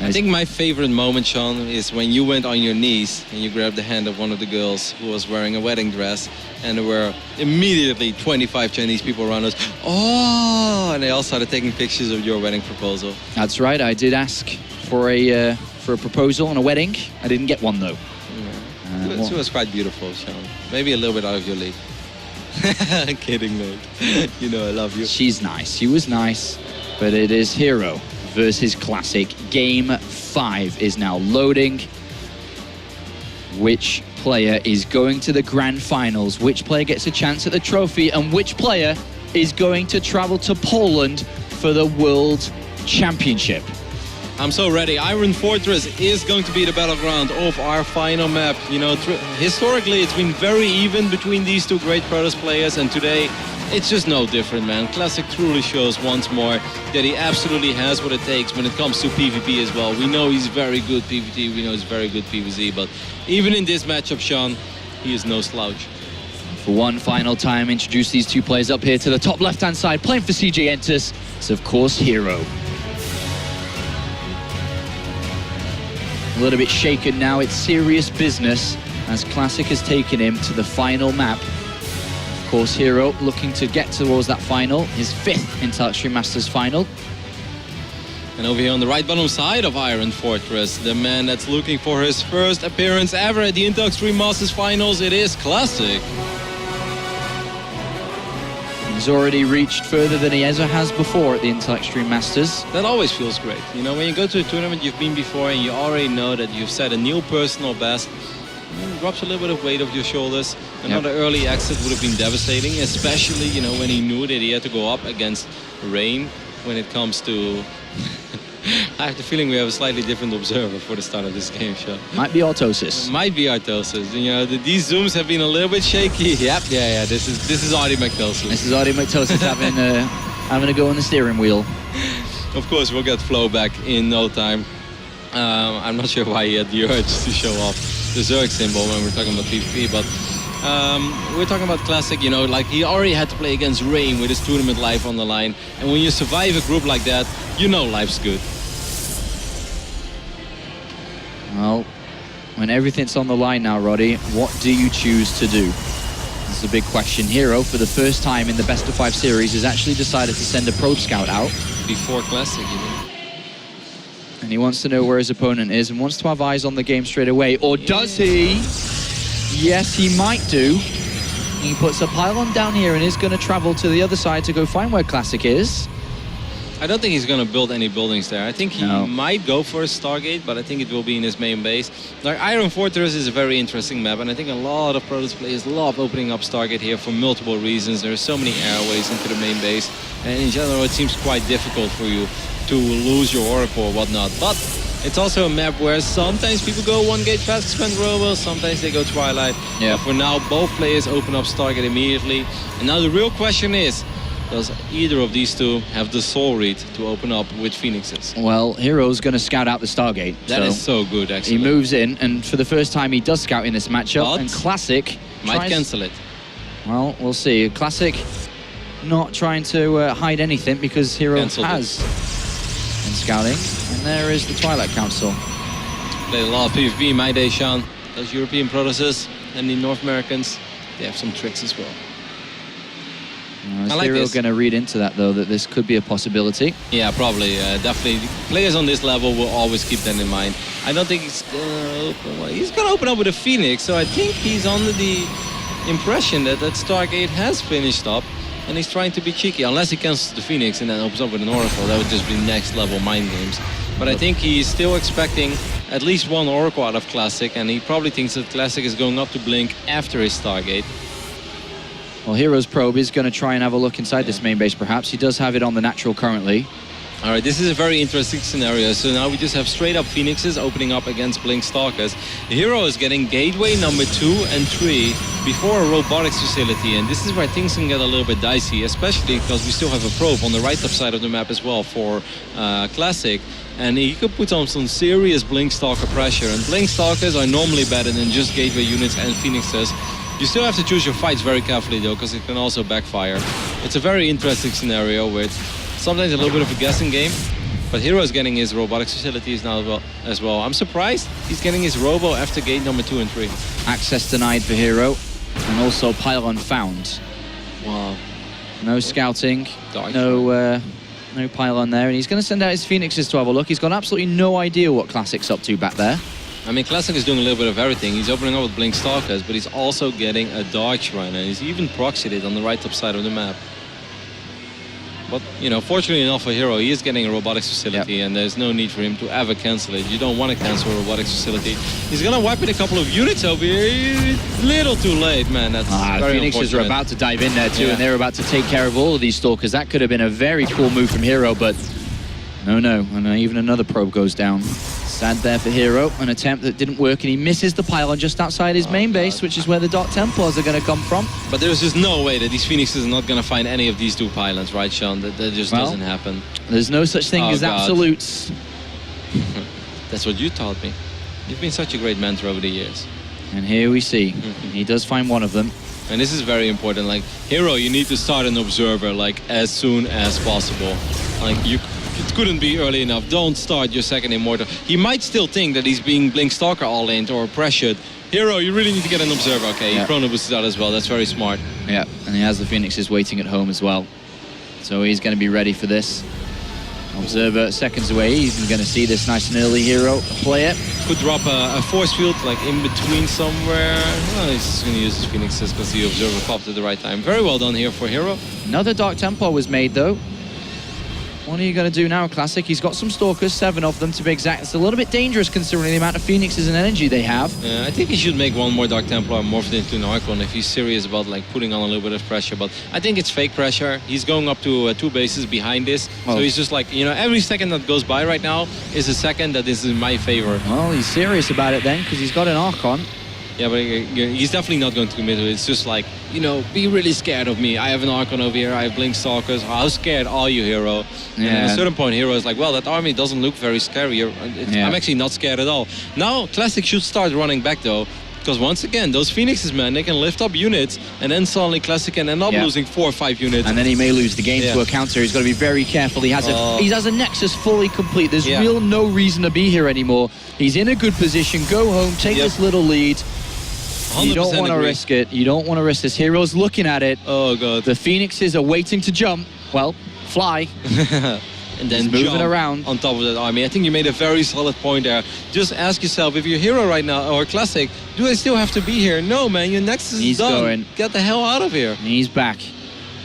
I think my favorite moment, Sean, is when you went on your knees and you grabbed the hand of one of the girls who was wearing a wedding dress, and there were immediately 25 Chinese people around us. Oh, and they all started taking pictures of your wedding proposal. That's right. I did ask for a proposal on a wedding. I didn't get one though. Yeah. She was quite beautiful, Sean. Maybe a little bit out of your league. Kidding, mate. You know I love you. She's nice. She was nice, but it is herO versus Classic. Game 5 is now loading. Which player is going to the grand finals? Which player gets a chance at the trophy? And which player is going to travel to Poland for the World Championship? I'm so ready. Iron Fortress is going to be the battleground of our final map. You know, historically, it's been very even between these two great Protoss players, and today, it's just no different, man. Classic truly shows once more that he absolutely has what it takes when it comes to PvP as well. We know he's very good PvP, we know he's very good PvZ, but even in this matchup, Sean, he is no slouch. For one final time, introduce these two players up here to the top left-hand side. Playing for CJ Entus, it's of course herO. A little bit shaken now. It's serious business as Classic has taken him to the final map. Of course, herO looking to get towards that final, his 5th Intel Extreme Masters final. And over here on the right bottom side of Iron Fortress, the man that's looking for his first appearance ever at the Intel Extreme Masters Finals, it is Classic. He's already reached further than he ever has before at the Intel Extreme Masters. That always feels great. You know, when you go to a tournament you've been before and you already know that you've set a new personal best, it drops a little bit of weight off your shoulders. Another early exit would have been devastating, especially, you know, when he knew that he had to go up against Rain when it comes to... I have the feeling we have a slightly different observer for the start of this game, show. Might be Autosis. Might be Artosis. You know, these zooms have been a little bit shaky. Yep, yeah. This is Artie McTosis. This is Artie McTosis having a go on the steering wheel. Of course, we'll get Flo back in no time. I'm not sure why he had the urge to show off the Zerg symbol when we're talking about PvP, but we're talking about Classic, you know, like he already had to play against Rain with his tournament life on the line. And when you survive a group like that, you know life's good. Well, when everything's on the line now, Roddy, what do you choose to do? This is a big question. herO, for the first time in the best of 5 series, has actually decided to send a probe scout out. Before Classic, you mean? And he wants to know where his opponent is and wants to have eyes on the game straight away. Or does he? Yes, he might do. He puts a pylon down here and is going to travel to the other side to go find where Classic is. I don't think he's going to build any buildings there. I think he might go for a Stargate, but I think it will be in his main base. Like, Iron Fortress is a very interesting map, and I think a lot of Protoss players love opening up Stargate here for multiple reasons. There are so many airways into the main base, and in general it seems quite difficult for you to lose your Oracle or whatnot. But it's also a map where sometimes people go 1 gate fast expand Robo, sometimes they go Twilight. Yeah. But for now, both players open up Stargate immediately. And now the real question is, does either of these two have the soul read to open up with Phoenixes? Well, herO's going to scout out the Stargate. That is so good, actually. He moves in, and for the first time he does scout in this matchup, But and Classic might cancel it. Well, we'll see. Classic not trying to hide anything because herO has been scouting. And there is the Twilight Council. Played a lot of PvP in my day, Sean. Those European Protosses and the North Americans, they have some tricks as well. I like herO going to read into that, though, that this could be a possibility. Yeah, probably. Definitely. Players on this level will always keep that in mind. I don't think he's going to open up with a Phoenix, so I think he's under the impression that that Stargate has finished up, and he's trying to be cheeky. Unless he cancels the Phoenix and then opens up with an Oracle, that would just be next level mind games. But I think he's still expecting at least 1 Oracle out of Classic, and he probably thinks that Classic is going up to Blink after his Stargate. Well, herO's probe is going to try and have a look inside this main base, perhaps. He does have it on the natural currently. All right, this is a very interesting scenario. So now we just have straight up Phoenixes opening up against Blink Stalkers. herO is getting gateway number 2 and 3 before a robotics facility. And this is where things can get a little bit dicey, especially because we still have a probe on the right top side of the map as well for Classic. And he could put on some serious Blink Stalker pressure. And Blink Stalkers are normally better than just gateway units and Phoenixes. You still have to choose your fights very carefully, though, because it can also backfire. It's a very interesting scenario with sometimes a little bit of a guessing game. But herO is getting his robotics facilities now as well. I'm surprised he's getting his robo after gate number 2 and 3. Access denied for herO, and also pylon found. Wow. No scouting, no pylon there, and he's going to send out his Phoenixes to have a look. He's got absolutely no idea what Classic's up to back there. I mean, Classic is doing a little bit of everything. He's opening up with Blink Stalkers, but he's also getting a Dark Shrine, and he's even proxied it on the right top side of the map. But, you know, fortunately enough for herO, he is getting a robotics facility, and there's no need for him to ever cancel it. You don't want to cancel a robotics facility. He's going to wipe it a couple of units over here. It's a little too late, man. That's very Phoenixes are about to dive in there, too, and they're about to take care of all of these Stalkers. That could have been a very cool move from herO, but no. And even another probe goes down. Sad there for herO, an attempt that didn't work, and he misses the pylon just outside his main base, which is where the Dark Templars are going to come from. But there's just no way that these Phoenixes are not going to find any of these 2 pylons, right, Sean? That just doesn't happen. There's no such thing as absolutes. That's what you taught me. You've been such a great mentor over the years. And here we see, he does find one of them. And this is very important. Like, herO, you need to start an observer, like, as soon as possible. Like, it couldn't be early enough. Don't start your second Immortal. He might still think that he's being Blink Stalker all-in or pressured. herO, you really need to get an Observer. Okay, he Chrono boosted out as well. That's very smart. Yeah, and he has the Phoenixes waiting at home as well. So he's going to be ready for this. Observer seconds away. He's going to see this nice and early herO play it. Could drop a force field like in between somewhere. Well, he's just going to use his Phoenixes because the Observer popped at the right time. Very well done here for herO. Another Dark Templar was made though. What are you going to do now, Classic? He's got some Stalkers, 7 of them to be exact. It's a little bit dangerous considering the amount of Phoenixes and energy they have. I think he should make one more Dark Templar and morph it into an Archon if he's serious about like putting on a little bit of pressure. But I think it's fake pressure. He's going up to 2 bases behind this. So he's just like, you know, every second that goes by right now is a second that is in my favor. Well, he's serious about it then because he's got an Archon. Yeah, but he's definitely not going to commit to it. It's just like, you know, be really scared of me. I have an Archon over here. I have Blink Stalkers. How scared are you, herO? And at a certain point, herO is like, well, that army doesn't look very scary. I'm actually not scared at all. Now, Classic should start running back, though. Because once again, those Phoenixes, man, they can lift up units, and then suddenly Classic can end up losing 4 or 5 units. And then he may lose the game to a counter. He's got to be very careful. He has a Nexus fully complete. There's real no reason to be here anymore. He's in a good position. Go home, take this little lead. You don't want to risk it. You don't want to risk this. herO's looking at it. Oh, God. The Phoenixes are waiting to jump. Well, fly. And then moving around on top of that army. I think you made a very solid point there. Just ask yourself, if you're herO right now, or Classic, do I still have to be here? No, man, your Nexus is done. Going. Get the hell out of here. He's back.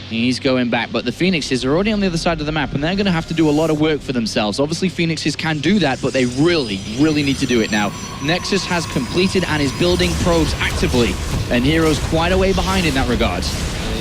He's going back, but the Phoenixes are already on the other side of the map, and they're going to have to do a lot of work for themselves. Obviously, Phoenixes can do that, but they really, really need to do it now. Nexus has completed and is building probes actively, and herO's quite a way behind in that regard.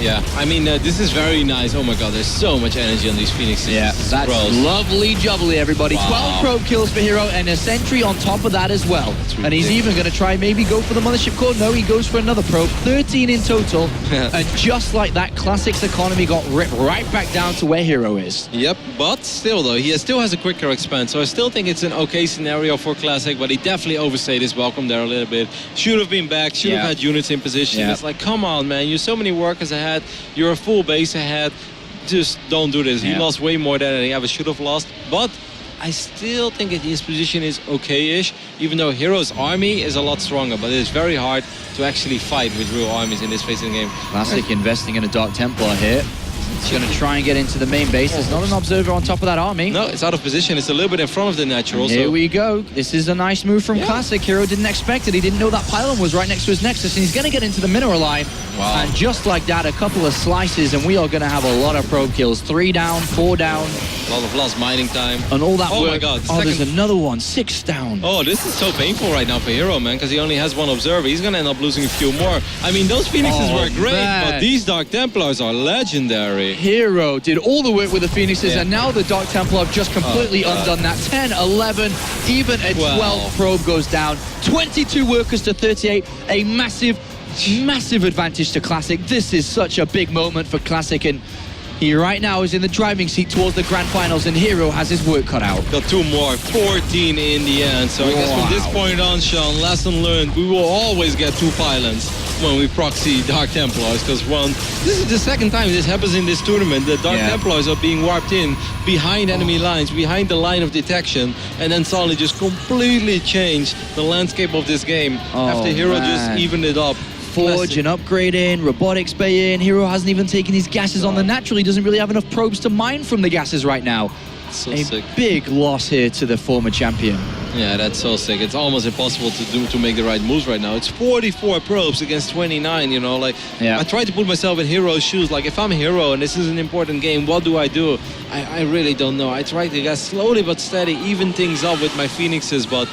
Yeah, I mean, this is very nice. Oh my God, there's so much energy on these Phoenixes. Yeah, that's lovely jubbly, everybody. 12 probe kills for herO and a sentry on top of that as well. And he's even going to try maybe go for the Mothership Core. No, he goes for another probe. 13 in total. And just like that, Classic's economy got ripped right back down to where herO is. Yep, but still though, he still has a quicker expand. So I still think it's an okay scenario for Classic, but he definitely overstayed his welcome there a little bit. Should have been back, should have had units in position. It's like, come on, man, you're so many workers ahead. You're a full base ahead. Just don't do this. He lost way more than he ever should have lost. But I still think that his position is okay-ish, even though herO's army is a lot stronger. But it's very hard to actually fight with real armies in this phase of the game. Classic investing in a Dark Templar here. He's going to try and get into the main base. There's not an Observer on top of that army. No, it's out of position. It's a little bit in front of the natural. Here we go. This is a nice move from Classic. herO didn't expect it. He didn't know that pylon was right next to his Nexus, and he's going to get into the mineral line. Wow. And just like that, a couple of slices, and we are going to have a lot of probe kills. 3 down, 4 down. A lot of lost mining time. And all that work. Oh my God. There's another one. 6 down. Oh, this is so painful right now for herO, man, because he only has 1 Observer. He's going to end up losing a few more. I mean, those Phoenixes were great, but these Dark Templars are legendary. herO did all the work with the Phoenixes, and now the Dark Templar have just completely undone that. 10, 11, even a 12 probe goes down. 22 workers to 38. A massive advantage to Classic. This is such a big moment for Classic, and he right now is in the driving seat towards the grand finals, and herO has his work cut out. Got 2 more, 14 in the end. So I guess from this point on, Sean, lesson learned, we will always get 2 pylons when we proxy Dark Templars, because this is the second time this happens in this tournament. The Dark Templars are being warped in behind enemy lines, behind the line of detection, and then suddenly just completely change the landscape of this game after herO just evened it up. Forge and upgrade in, robotics bay in. herO hasn't even taken his gases on the natural. He doesn't really have enough probes to mine from the gases right now. So sick. Big loss here to the former champion. Yeah, that's so sick. It's almost impossible to make the right moves right now. It's 44 probes against 29, you know, like I try to put myself in herO's shoes. Like if I'm herO and this is an important game, what do? I really don't know. I try to get slowly but steady, even things up with my Phoenixes, but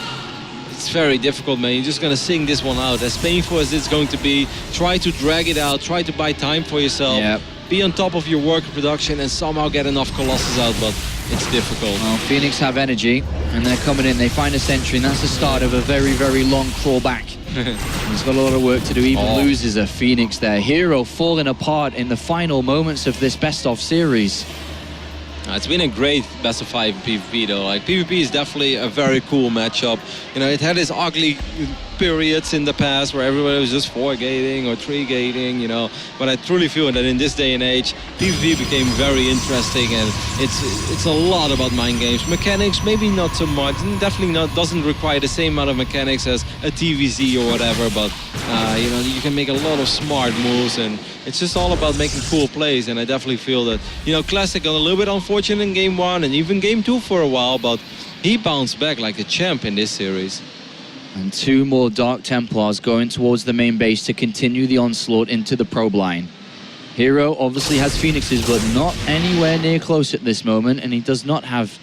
it's very difficult, man. You're just going to sing this one out. As painful as it's going to be, try to drag it out, try to buy time for yourself. Be on top of your work production and somehow get enough Colossus out, but it's difficult. Well, Phoenix have energy, and they're coming in. They find a sentry, and that's the start of a very, very long crawl back. He's got a lot of work to do. Even loses a Phoenix there. herO falling apart in the final moments of this best-of series. It's been a great best of 5 PvP though. Like PvP is definitely a very cool matchup. You know, it had its ugly periods in the past where everybody was just 4-gating or 3-gating, you know. But I truly feel that in this day and age, PvP became very interesting, and it's a lot about mind games. Mechanics, maybe not so much. Definitely not. Doesn't require the same amount of mechanics as a TVZ or whatever. But you know, you can make a lot of smart moves, and it's just all about making cool plays. And I definitely feel that, you know, Classic got a little bit unfortunate in game 1 and even game 2 for a while, but he bounced back like a champ in this series. And 2 more Dark Templars going towards the main base to continue the onslaught into the probe line. herO obviously has Phoenixes, but not anywhere near close at this moment, and he does not have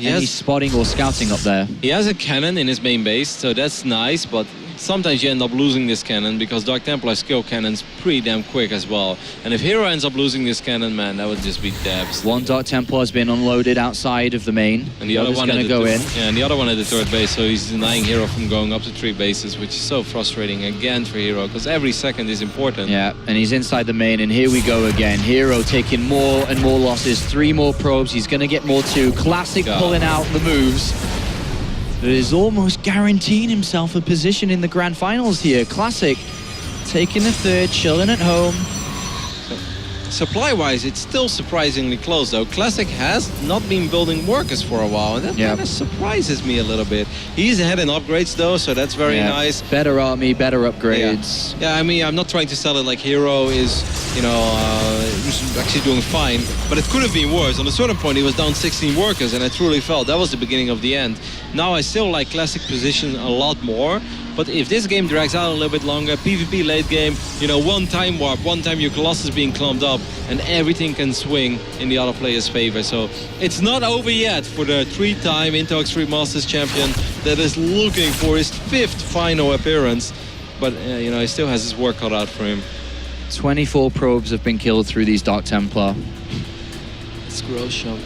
any spotting or scouting up there. He has a cannon in his main base, so that's nice, but sometimes you end up losing this cannon because Dark Templar's kill cannon's pretty damn quick as well. And if herO ends up losing this cannon, man, that would just be devs. 1 Dark Templar has been unloaded outside of the main. And the other one going to go in. Yeah, and the other one at the 3rd base, so he's denying herO from going up to 3 bases, which is so frustrating again for herO, because every second is important. Yeah, and he's inside the main, and here we go again. herO taking more and more losses. 3 more probes, he's going to get more too. Classic pulling out the moves. That is almost guaranteeing himself a position in the grand finals here. Classic taking the 3rd, chilling at home. Supply-wise, it's still surprisingly close, though. Classic has not been building workers for a while, and that kind of surprises me a little bit. He's ahead in upgrades, though, so that's very nice. Better army, better upgrades. Yeah, I mean, I'm not trying to sell it like herO is, you know, actually doing fine, but it could have been worse. On a certain point, he was down 16 workers, and I truly felt that was the beginning of the end. Now I still like Classic position a lot more, but if this game drags out a little bit longer, PvP late game, you know, 1 time warp, 1 time your Colossus being clumped up, and everything can swing in the other player's favor. So it's not over yet for the 3-time Into Extreme Masters champion that is looking for his 5th final appearance. But, you know, he still has his work cut out for him. 24 probes have been killed through these Dark Templar. It's gross, Sean.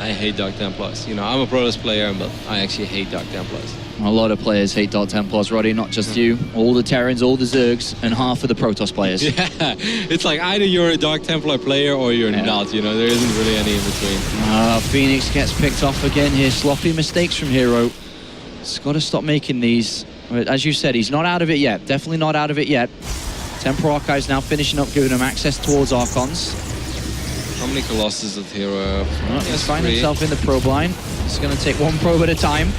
I hate Dark Templars. You know, I'm a Protoss player, but I actually hate Dark Templars. A lot of players hate Dark Templars, Roddy, not just you. All the Terrans, all the Zergs, and half of the Protoss players. Yeah, it's like either you're a Dark Templar player or you're not, you know, there isn't really any in between. Phoenix gets picked off again here. Sloppy mistakes from herO. He's got to stop making these. As you said, he's not out of it yet. Definitely not out of it yet. Temporal Archives now finishing up, giving him access towards Archons. How many Colossus does herO have? He's finding himself in the probe line. He's going to take 1 probe at a time.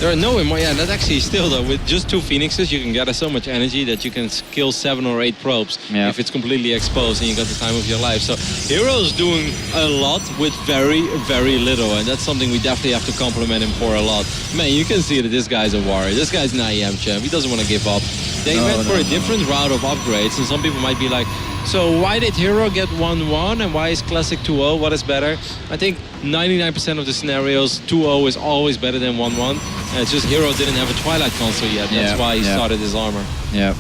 There are no more. Yeah, that's actually still though. With just 2 Phoenixes, you can gather so much energy that you can kill 7 or 8 probes if it's completely exposed and you got the time of your life. So herO's doing a lot with very, very little, and that's something we definitely have to compliment him for a lot. Man, you can see that this guy's a warrior. This guy's an IEM champ. He doesn't want to give up. They went for a different route of upgrades, and some people might be like, so why did herO get 1-1 and why is Classic 2-0? What is better? I think 99% of the scenarios 2-0 is always better than 1-1. And it's just herO didn't have a Twilight console yet. That's why he started his armor. Yeah.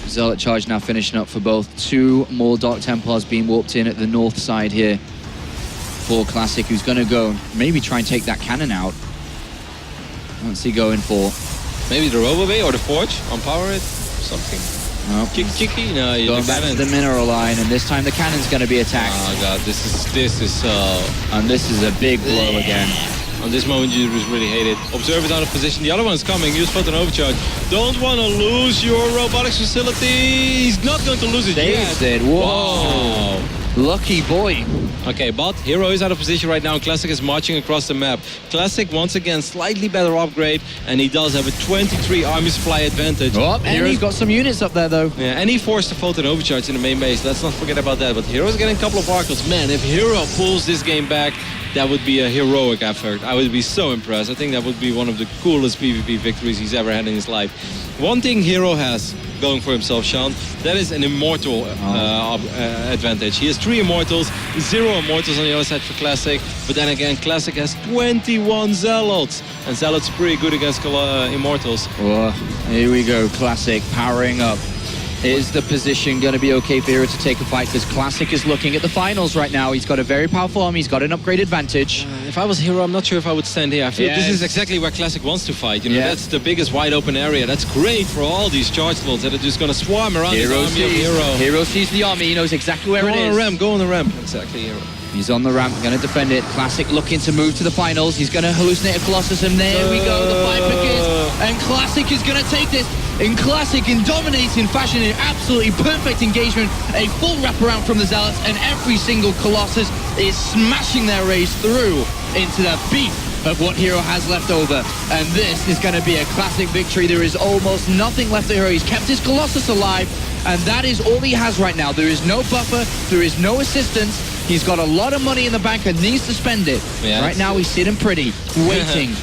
Zealot charge now finishing up for both. 2 more Dark Templars being warped in at the north side here for Classic, who's going to go maybe try and take that cannon out. What's he going for? Maybe the Robobay or the Forge, unpower it, something. Nope. Kicky? No, you going back to the mineral line, and this time the cannon's going to be attacked. Oh god, this is so... And this is a big blow again. On this moment, you just really hate it. Observer's out of position. The other one's coming. Use Photon Overcharge. Don't want to lose your robotics facility. He's not going to lose it yet. Said, whoa. Lucky boy. Okay, but herO is out of position right now. Classic is marching across the map. Classic, once again, slightly better upgrade, and he does have a 23 army supply advantage. Oh, herO's got some units up there, though. Yeah, and he forced the Photon Overcharge in the main base. Let's not forget about that. But herO's getting a couple of Archons. Man, if herO pulls this game back, that would be a heroic effort. I would be so impressed. I think that would be one of the coolest PvP victories he's ever had in his life. One thing herO has going for himself, Sean, that is an immortal advantage. He has 3 immortals, 0 immortals on the other side for Classic, but then again, Classic has 21 Zealots, and Zealots are pretty good against immortals. Oh, here we go, Classic powering up. Is the position going to be okay for herO to take a fight? Because Classic is looking at the finals right now. He's got a very powerful army. He's got an upgrade advantage. If I was herO, I'm not sure if I would stand here. I feel this is exactly where Classic wants to fight. You know, that's the biggest wide open area. That's great for all these charge lords that are just going to swarm around the army of herO. herO sees the army. He knows exactly where it is. Go on the ramp. Exactly, herO. He's on the ramp, going to defend it. Classic looking to move to the finals. He's going to hallucinate a Colossus, and there we go. The fight begins, and Classic is going to take this. In Classic, in dominating fashion, in absolutely perfect engagement, a full wraparound from the Zealots, and every single Colossus is smashing their race through into the beat of what herO has left over. And this is going to be a Classic victory. There is almost nothing left of herO. He's kept his Colossus alive, and that is all he has right now. There is no buffer, there is no assistance. He's got a lot of money in the bank and needs to spend it. Yeah, right now he's sitting pretty, waiting.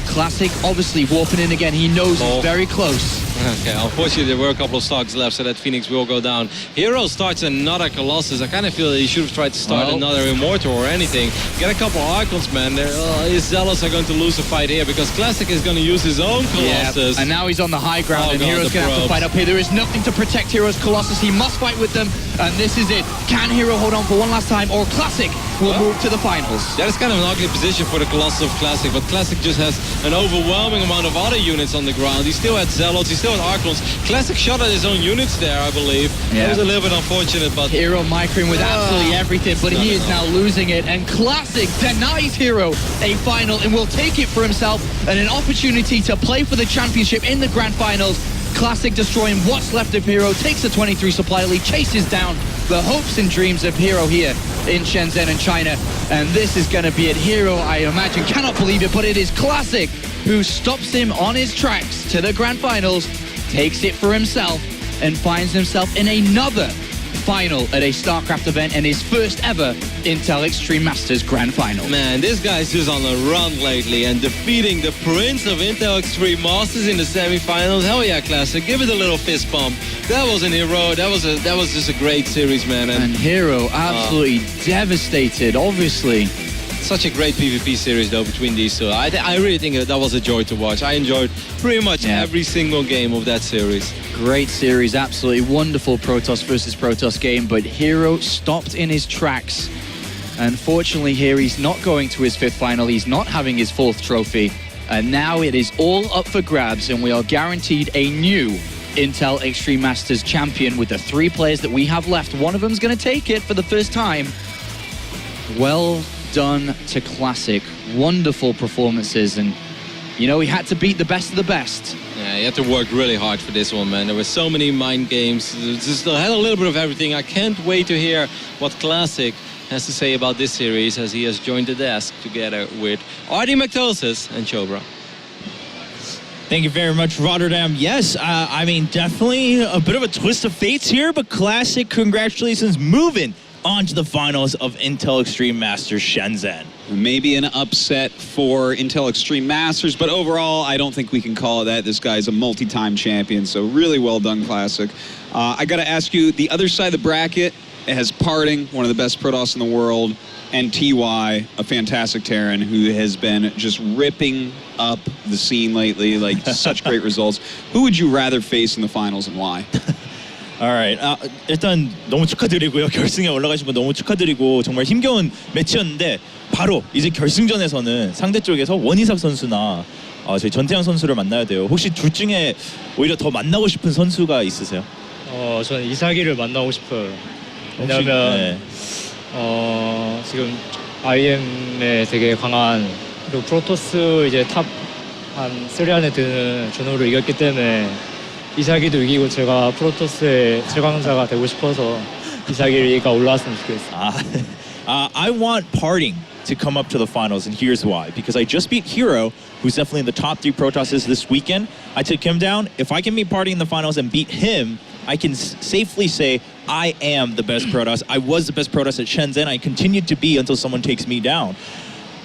Classic obviously warping in again. He knows he's very close. Okay, unfortunately there were a couple of stocks left, so that Phoenix will go down. herO starts another Colossus. I kind of feel that he should have tried to start another Immortal or anything. Get a couple of Icons, man. His Zealots are going to lose the fight here because Classic is going to use his own Colossus. Yeah, and now he's on the high ground, and herO's going to have to fight up here. There is nothing to protect herO's Colossus. He must fight with them, and this is it. Can herO hold on for one last time, or Classic will move to the finals? That is kind of an ugly position for the Colossus of Classic, but Classic just has an overwhelming amount of other units on the ground. He still had Zealots, he still had Archons. Classic shot at his own units there, I believe. Yeah. It was a little bit unfortunate, but herO microing with absolutely everything, but he is now losing it, and Classic denies herO a final and will take it for himself and an opportunity to play for the championship in the grand finals. Classic destroying what's left of herO, takes the 23 supply lead, chases down the hopes and dreams of herO here in Shenzhen and China, and this is going to be it. herO, I imagine, cannot believe it, but it is Classic who stops him on his tracks to the grand finals, takes it for himself, and finds himself in another final at a StarCraft event and his first ever Intel Extreme Masters Grand Final. Man, this guy's just on a run lately, and defeating the Prince of Intel Extreme Masters in the semifinals. Hell yeah, Classic. Give it a little fist bump. That was an herO. That was just a great series, man. And herO absolutely devastated, obviously. Such a great PvP series, though, between these two. I really think that was a joy to watch. I enjoyed pretty much every single game of that series. Great series, absolutely wonderful Protoss versus Protoss game, but herO stopped in his tracks. Unfortunately here, he's not going to his fifth final. He's not having his fourth trophy. And now it is all up for grabs, and we are guaranteed a new Intel Extreme Masters champion with the 3 players that we have left. One of them's going to take it for the first time. Well done to Classic. Wonderful performances, and you know, he had to beat the best of the best. Yeah, he had to work really hard for this one, man. There were so many mind games. Just had a little bit of everything. I can't wait to hear what Classic has to say about this series as he has joined the desk together with Artie McTosis and Chobra. Thank you very much, Rotterdam. Yes, I mean, definitely a bit of a twist of fates here, but Classic, congratulations, moving on to the finals of Intel Extreme Masters Shenzhen. Maybe an upset for Intel Extreme Masters, but overall, I don't think we can call it that. This guy's a multi-time champion, so really well done, Classic. I got to ask you, the other side of the bracket has Parting, one of the best Protoss in the world, and TY, a fantastic Terran who has been just ripping up the scene lately, like such great results. Who would you rather face in the finals and why? Alright, 일단 너무 축하드리고요. 결승에 올라가신 거 너무 축하드리고 정말 힘겨운 매치였는데 바로 이제 결승전에서는 상대 쪽에서 원희삭 선수나 저희 전태양 선수를 만나야 돼요. 혹시 둘 중에 오히려 더 만나고 싶은 선수가 있으세요? 저는 이삭이를 만나고 싶어요. 왜냐하면 지금 IEM에 되게 강한, 그리고 프로토스 이제 탑 한 3 안에 드는 준호를 이겼기 때문에 이삭이도 이기고 제가 프로토스의 최강자가 되고 싶어서 이삭이가 올라왔으면 좋겠어요. I want Parting to come up to the finals, and here's why. Because I just beat herO, who's definitely in the top 3 Protosses this weekend. I took him down. If I can meet Parting in the finals and beat him, I can safely say I am the best Protoss. I was the best Protoss at Shenzhen. I continued to be until someone takes me down.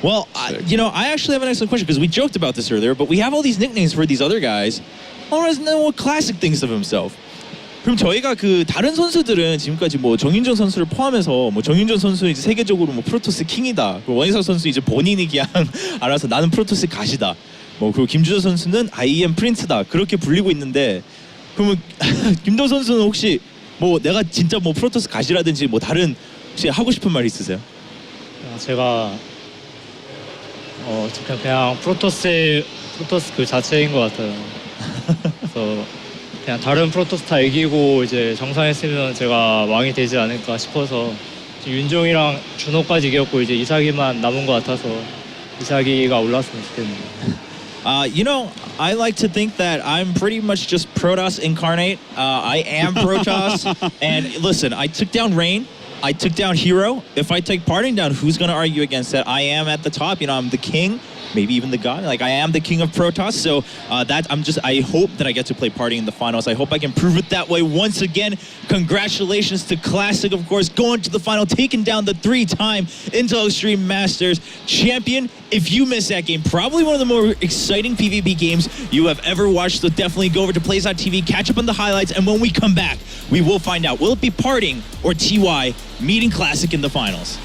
Well, you know, I actually have an excellent question, because we joked about this earlier, but we have all these nicknames for these other guys. I want to know what Classic thinks of himself. 그럼 저희가 그 다른 선수들은 지금까지 뭐 정윤정 선수를 포함해서 뭐 정윤정 선수 이제 세계적으로 뭐 프로토스 킹이다. 그리고 원희삭 선수 이제 본인이 그냥 알아서 나는 프로토스 가시다. 뭐 그리고 김주호 선수는 IEM 프린스다. 그렇게 불리고 있는데, 그러면 김도 선수는 혹시 뭐 내가 진짜 뭐 프로토스 가시라든지 뭐 다른 혹시 하고 싶은 말 있으세요? 제가 그냥 프로토스 그 자체인 것 같아요. 그래서 그냥 다른 프로토스 다 이기고 이제 정상했으면 제가 왕이 되지 않을까 싶어서 윤종이랑 준호까지 이겼고 이제 이삭이만 남은 것 같아서 이삭이가 올라왔으면 좋겠네요. You know, I like to think that I'm pretty much just Protoss incarnate. I am Protoss. And listen, I took down Rain. I took down herO. If I take Parting down, who's going to argue against that? I am at the top. You know, I'm the king. Maybe even the god. Like, I am the king of Protoss. So I hope that I get to play Parting in the finals. I hope I can prove it that way once again. Congratulations to Classic, of course, going to the final, taking down the 3-time Intel Extreme Masters champion. If you missed that game, probably one of the more exciting PvP games you have ever watched. So definitely go over to Plays.tv, catch up on the highlights, and when we come back, we will find out, will it be Parting or TY meeting Classic in the finals?